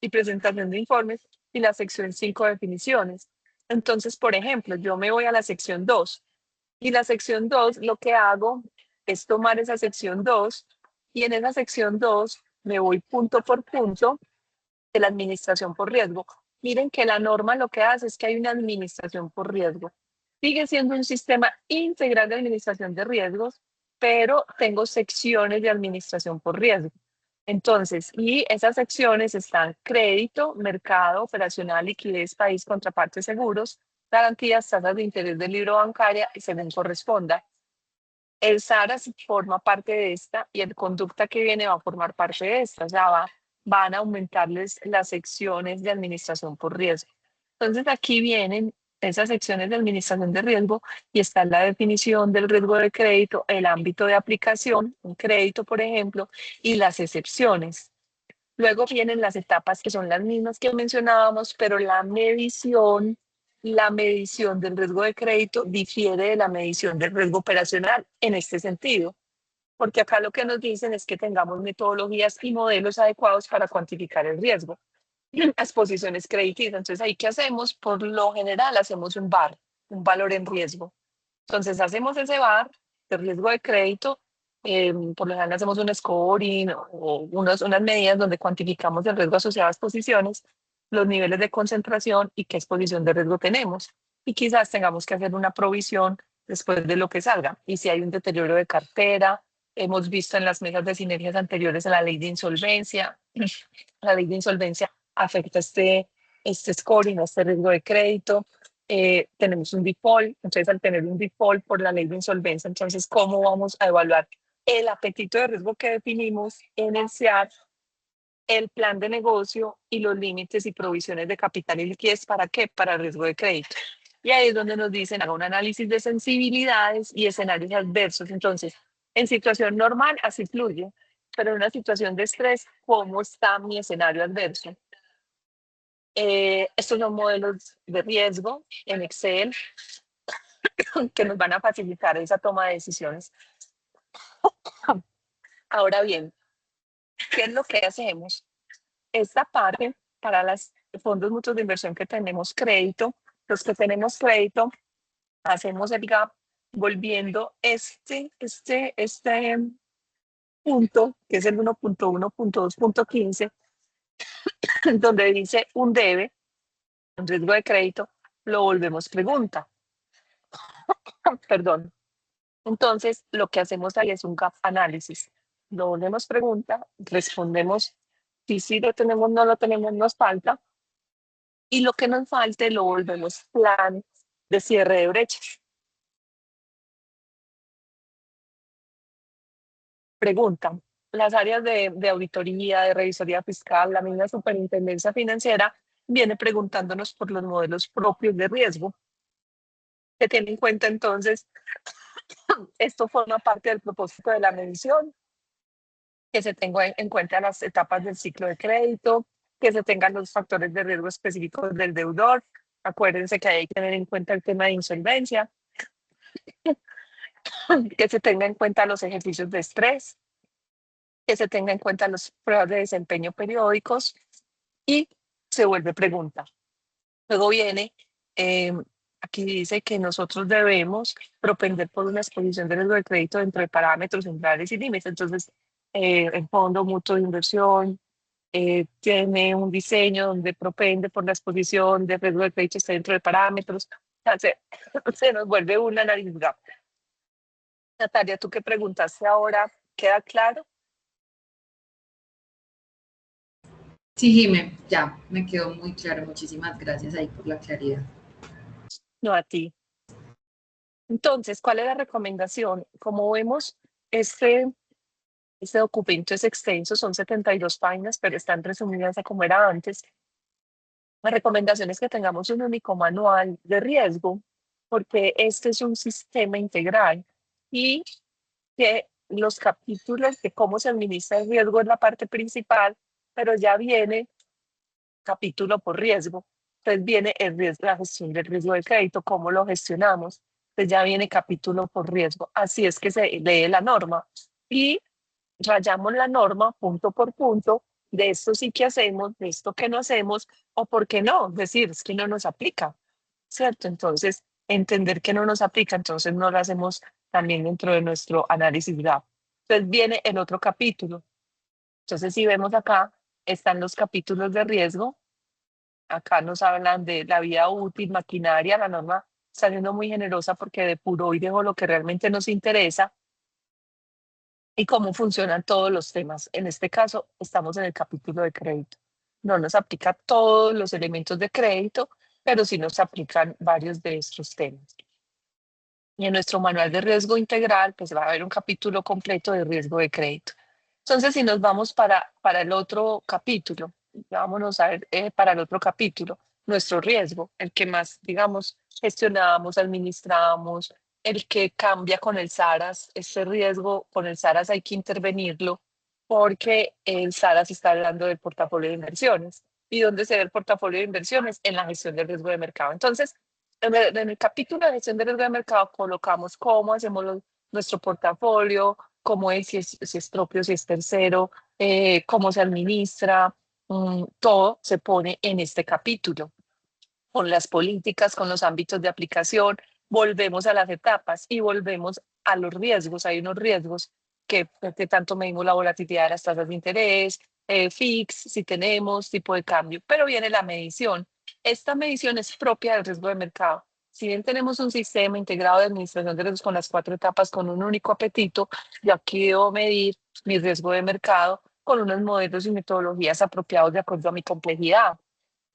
y presentación de informes, y la sección 5 definiciones. Entonces, por ejemplo, yo me voy a la sección 2 y la sección 2 lo que hago es tomar esa sección 2 y en esa sección 2 me voy punto por punto de la administración por riesgo. Miren que la norma lo que hace es que hay una administración por riesgo. Sigue siendo un sistema integral de administración de riesgos, pero tengo secciones de administración por riesgo. Entonces, y esas secciones están crédito, mercado, operacional, liquidez, país, contrapartes, seguros, garantías, tasas de interés del libro bancaria y según corresponda. El SARAS forma parte de esta y el conducta que viene va a formar parte de esta. O sea, van a aumentarles las secciones de administración por riesgo. Entonces, aquí vienen esas secciones de administración de riesgo y está la definición del riesgo de crédito, el ámbito de aplicación, un crédito, por ejemplo, y las excepciones. Luego vienen las etapas que son las mismas que mencionábamos, pero la medición del riesgo de crédito difiere de la medición del riesgo operacional en este sentido, porque acá lo que nos dicen es que tengamos metodologías y modelos adecuados para cuantificar el riesgo. Las posiciones crediticias, entonces ahí ¿qué hacemos? Por lo general hacemos un VAR, un valor en riesgo. Entonces hacemos ese VAR de riesgo de crédito, por lo general hacemos un scoring o unas medidas donde cuantificamos el riesgo asociado a las posiciones, los niveles de concentración y qué exposición de riesgo tenemos. Y quizás tengamos que hacer una provisión después de lo que salga. Y si hay un deterioro de cartera, hemos visto en las mesas de sinergias anteriores a la ley de insolvencia, la ley de insolvencia afecta este scoring, este riesgo de crédito. Tenemos un default, entonces al tener un default por la ley de insolvencia, entonces ¿cómo vamos a evaluar el apetito de riesgo que definimos en el SEAR, el plan de negocio y los límites y provisiones de capital y liquidez? ¿Para qué? Para el riesgo de crédito. Y ahí es donde nos dicen, haga un análisis de sensibilidades y escenarios adversos. Entonces, en situación normal, así fluye, pero en una situación de estrés, ¿cómo está mi escenario adverso? Estos son modelos de riesgo en Excel que nos van a facilitar esa toma de decisiones. Ahora bien, ¿qué es lo que hacemos? Esta parte para los fondos mutuos de inversión que tenemos crédito, los que tenemos crédito, hacemos el gap volviendo este punto, que es el 1.1.2.15, donde dice un debe, un riesgo de crédito, lo volvemos pregunta. Perdón. Entonces, lo que hacemos ahí es un gap análisis. Lo volvemos pregunta, respondemos si sí lo tenemos, no lo tenemos, nos falta. Y lo que nos falte lo volvemos plan de cierre de brechas. Pregunta, las áreas de auditoría, de revisoría fiscal, la misma superintendencia financiera, viene preguntándonos por los modelos propios de riesgo. Se tiene en cuenta entonces, esto forma parte del propósito de la medición, que se tenga en cuenta las etapas del ciclo de crédito, que se tengan los factores de riesgo específicos del deudor. Acuérdense que hay que tener en cuenta el tema de insolvencia, que se tenga en cuenta los ejercicios de estrés, que se tenga en cuenta las pruebas de desempeño periódicos y se vuelve pregunta. Luego viene, aquí dice que nosotros debemos propender por una exposición de riesgo de crédito dentro de parámetros centrales y límites. Entonces, el fondo mutuo de inversión tiene un diseño donde propende por la exposición de riesgo de crédito está dentro de parámetros. O sea, se nos vuelve un análisis gap. Natalia, tú que preguntaste ahora, ¿queda claro? Sí, Jime, ya me quedó muy claro. Muchísimas gracias ahí por la claridad. No, a ti. Entonces, ¿cuál es la recomendación? Como vemos, este documento es extenso, son 72 páginas, pero están resumidas a como era antes. La recomendación es que tengamos un único manual de riesgo, porque este es un sistema integral y que los capítulos de cómo se administra el riesgo es la parte principal, pero ya viene capítulo por riesgo. Entonces viene el riesgo, la gestión del riesgo de crédito, cómo lo gestionamos. Entonces ya viene capítulo por riesgo. Así es que se lee la norma y rayamos la norma punto por punto de esto sí que hacemos, de esto que no hacemos o por qué no, decir, es que no nos aplica, ¿cierto? Entonces, entender que no nos aplica, entonces no lo hacemos también dentro de nuestro análisis gap. Entonces viene el otro capítulo. Entonces, si vemos acá, están los capítulos de riesgo. Acá nos hablan de la vida útil, maquinaria, la norma está siendo muy generosa porque depuró y dejó lo que realmente nos interesa y cómo funcionan todos los temas. En este caso, estamos en el capítulo de crédito. No nos aplica todos los elementos de crédito, pero sí nos aplican varios de estos temas. Y en nuestro manual de riesgo integral, pues va a haber un capítulo completo de riesgo de crédito. Entonces, si nos vamos para el otro capítulo, vámonos a ver para el otro capítulo, nuestro riesgo, el que más, digamos, gestionamos, administramos, el que cambia con el SARAS, este riesgo con el SARAS hay que intervenirlo porque el SARAS está hablando del portafolio de inversiones. ¿Y dónde se ve el portafolio de inversiones? En la gestión del riesgo de mercado. Entonces, en el capítulo de gestión de riesgo de mercado colocamos cómo hacemos nuestro portafolio, cómo es, si es propio, si es tercero, cómo se administra, todo se pone en este capítulo, con las políticas, con los ámbitos de aplicación, volvemos a las etapas y volvemos a los riesgos. Hay unos riesgos que tanto medimos la volatilidad de las tasas de interés, fix, si tenemos tipo de cambio, pero viene la medición. Esta medición es propia del riesgo de mercado. Si bien tenemos un sistema integrado de administración de riesgos con las 4 etapas, con un único apetito, yo aquí debo medir mi riesgo de mercado con unos modelos y metodologías apropiados de acuerdo a mi complejidad.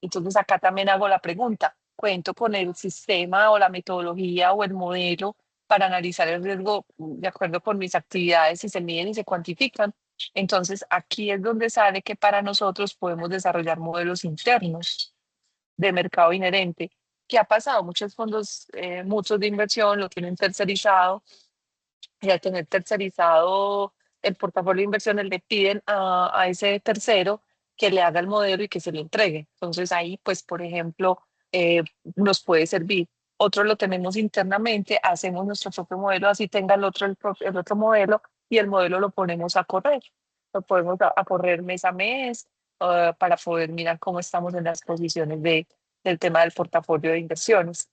Entonces acá también hago la pregunta, ¿cuento con el sistema o la metodología o el modelo para analizar el riesgo de acuerdo con mis actividades si se miden y se cuantifican? Entonces aquí es donde sale que para nosotros podemos desarrollar modelos internos de mercado inherente. ¿Qué ha pasado? Muchos fondos, muchos de inversión lo tienen tercerizado y al tener tercerizado el portafolio de inversiones le piden a ese tercero que le haga el modelo y que se lo entregue. Entonces ahí, pues, por ejemplo, nos puede servir. Otro lo tenemos internamente, hacemos nuestro propio modelo, así tenga el otro modelo y el modelo lo ponemos a correr. Lo podemos a correr mes a mes para poder mirar cómo estamos en las posiciones del tema del portafolio de inversiones.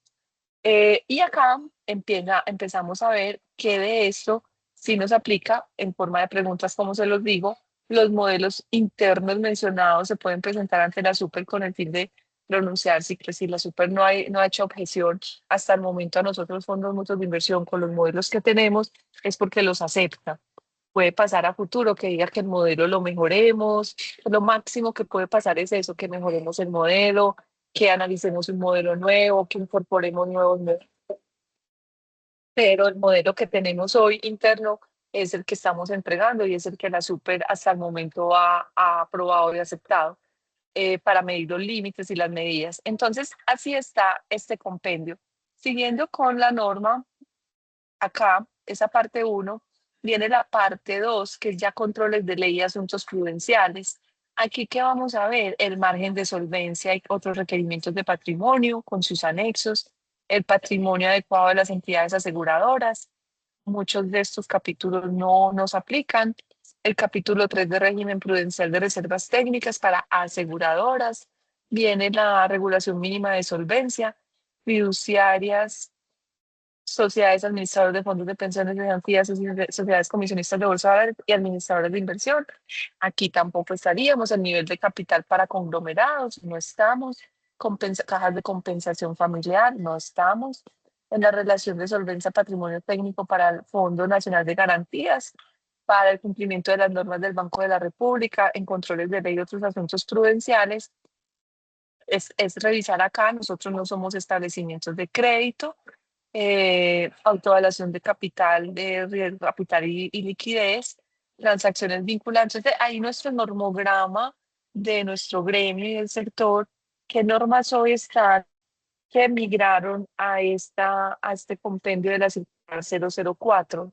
Y acá empezamos a ver que de esto sí nos aplica en forma de preguntas, como se los digo, los modelos internos mencionados se pueden presentar ante la super con el fin de pronunciar si, pues, si la super no ha hecho objeción hasta el momento a nosotros fondos mutuos de inversión con los modelos que tenemos, es porque los acepta. Puede pasar a futuro que diga que el modelo lo mejoremos, lo máximo que puede pasar es eso, que mejoremos el modelo, que analicemos un modelo nuevo, que incorporemos nuevos modelos. Pero el modelo que tenemos hoy interno es el que estamos entregando y es el que la super hasta el momento ha aprobado y aceptado para medir los límites y las medidas. Entonces, así está este compendio. Siguiendo con la norma, acá, esa parte uno viene la parte 2 que es ya controles de ley y asuntos prudenciales. Aquí, ¿qué vamos a ver? El margen de solvencia y otros requerimientos de patrimonio con sus anexos, el patrimonio adecuado de las entidades aseguradoras. Muchos de estos capítulos no nos aplican. El capítulo 3 de régimen prudencial de reservas técnicas para aseguradoras. Viene la regulación mínima de solvencia. fiduciarias, sociedades administradoras de fondos de pensiones, garantías, sociedades comisionistas de bolsa y administradoras de inversión. Aquí tampoco estaríamos. El nivel de capital para conglomerados, no estamos. Cajas de compensación familiar, no estamos. En la relación de solvencia patrimonio técnico para el Fondo Nacional de Garantías, para el cumplimiento de las normas del Banco de la República, en controles de ley y otros asuntos prudenciales. Es revisar acá, nosotros no somos establecimientos de crédito, autoevaluación de capital, de riesgo, capital y liquidez, transacciones vinculantes. Entonces, ahí nuestro normograma de nuestro gremio y del sector, qué normas hoy están que migraron a este compendio de la circular 004.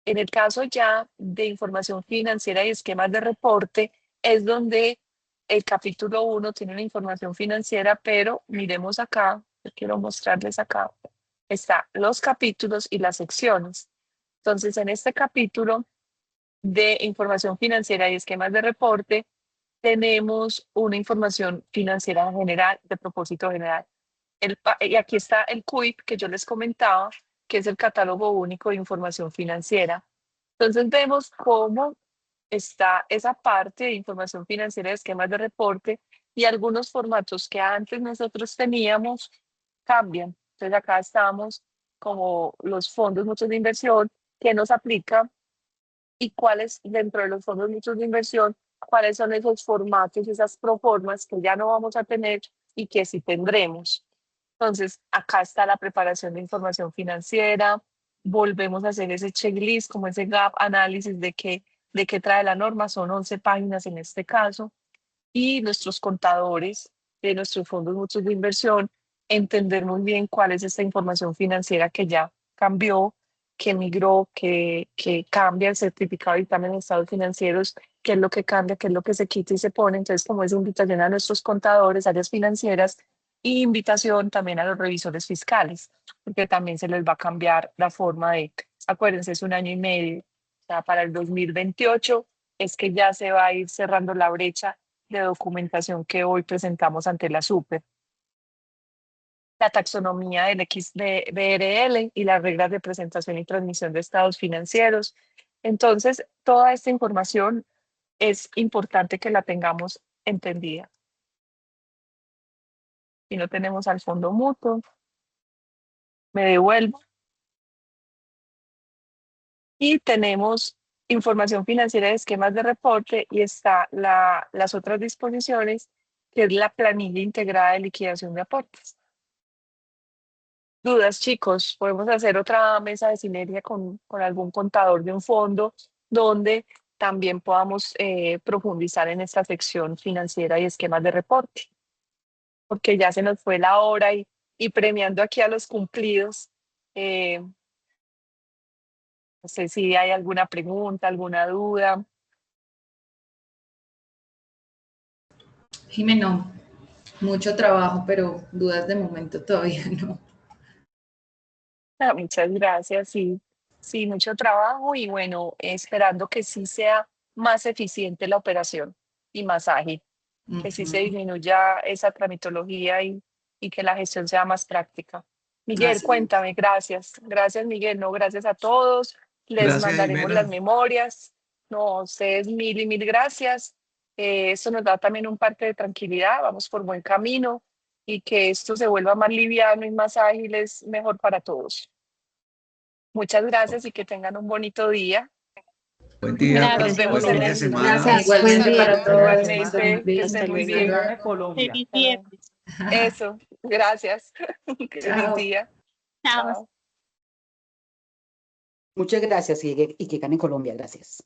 En el caso ya de información financiera y esquemas de reporte, es donde el capítulo 1 tiene una información financiera, pero miremos acá, yo quiero mostrarles acá, están los capítulos y las secciones. Entonces, en este capítulo de información financiera y esquemas de reporte, tenemos una información financiera general, de propósito general. Y aquí está el CUIP que yo les comentaba, que es el catálogo único de información financiera. Entonces vemos cómo está esa parte de información financiera de esquemas de reporte y algunos formatos que antes nosotros teníamos cambian. Entonces acá estamos como los fondos muchos de inversión que nos aplica y cuáles dentro de los fondos muchos de inversión, cuáles son esos formatos, esas proformas que ya no vamos a tener y que sí tendremos. Entonces, acá está la preparación de información financiera, volvemos a hacer ese checklist, como ese gap análisis de qué trae la norma, son 11 páginas en este caso, y nuestros contadores de nuestros fondos mutuos de inversión, entender muy bien cuál es esta información financiera que ya cambió, que migró, que cambia el certificado de dictamen de estados financieros, qué es lo que cambia, qué es lo que se quita y se pone. Entonces, como es invitación a nuestros contadores, áreas financieras, y invitación también a los revisores fiscales, porque también se les va a cambiar la forma de, acuérdense, es 1 año y medio, o sea, para el 2028 es que ya se va a ir cerrando la brecha de documentación que hoy presentamos ante la SUPE. La taxonomía del XBRL y las reglas de presentación y transmisión de estados financieros. Entonces, toda esta información es importante que la tengamos entendida. Si no tenemos al fondo mutuo, me devuelvo. Y tenemos información financiera de esquemas de reporte y está las otras disposiciones, que es la planilla integrada de liquidación de aportes. Dudas, chicos, podemos hacer otra mesa de sinergia con algún contador de un fondo donde también podamos profundizar en esta sección financiera y esquemas de reporte, porque ya se nos fue la hora y premiando aquí a los cumplidos. No sé si hay alguna pregunta, alguna duda. Jimeno, mucho trabajo, pero dudas de momento todavía no. Muchas gracias, sí, mucho trabajo y bueno, esperando que sí sea más eficiente la operación y más ágil, que sí se disminuya esa tramitología y que la gestión sea más práctica. Miguel, Así es. cuéntame, gracias. Gracias, Miguel, no, gracias a todos. Les Gracias, mandaremos las Jimena. memorias. No, ustedes mil y mil gracias. Eso nos da también un parte de tranquilidad, vamos por buen camino y que esto se vuelva más liviano y más ágil es mejor para todos. Muchas gracias y que tengan un bonito día. Buen día, Nos vemos en buen fin de el semana. Gracias, igualmente para todos. igualmente, que Hasta estén muy luego. bien. Colombia. Eso, gracias. Feliz Chao. día. Chao. Muchas gracias y que ganen Colombia. Gracias.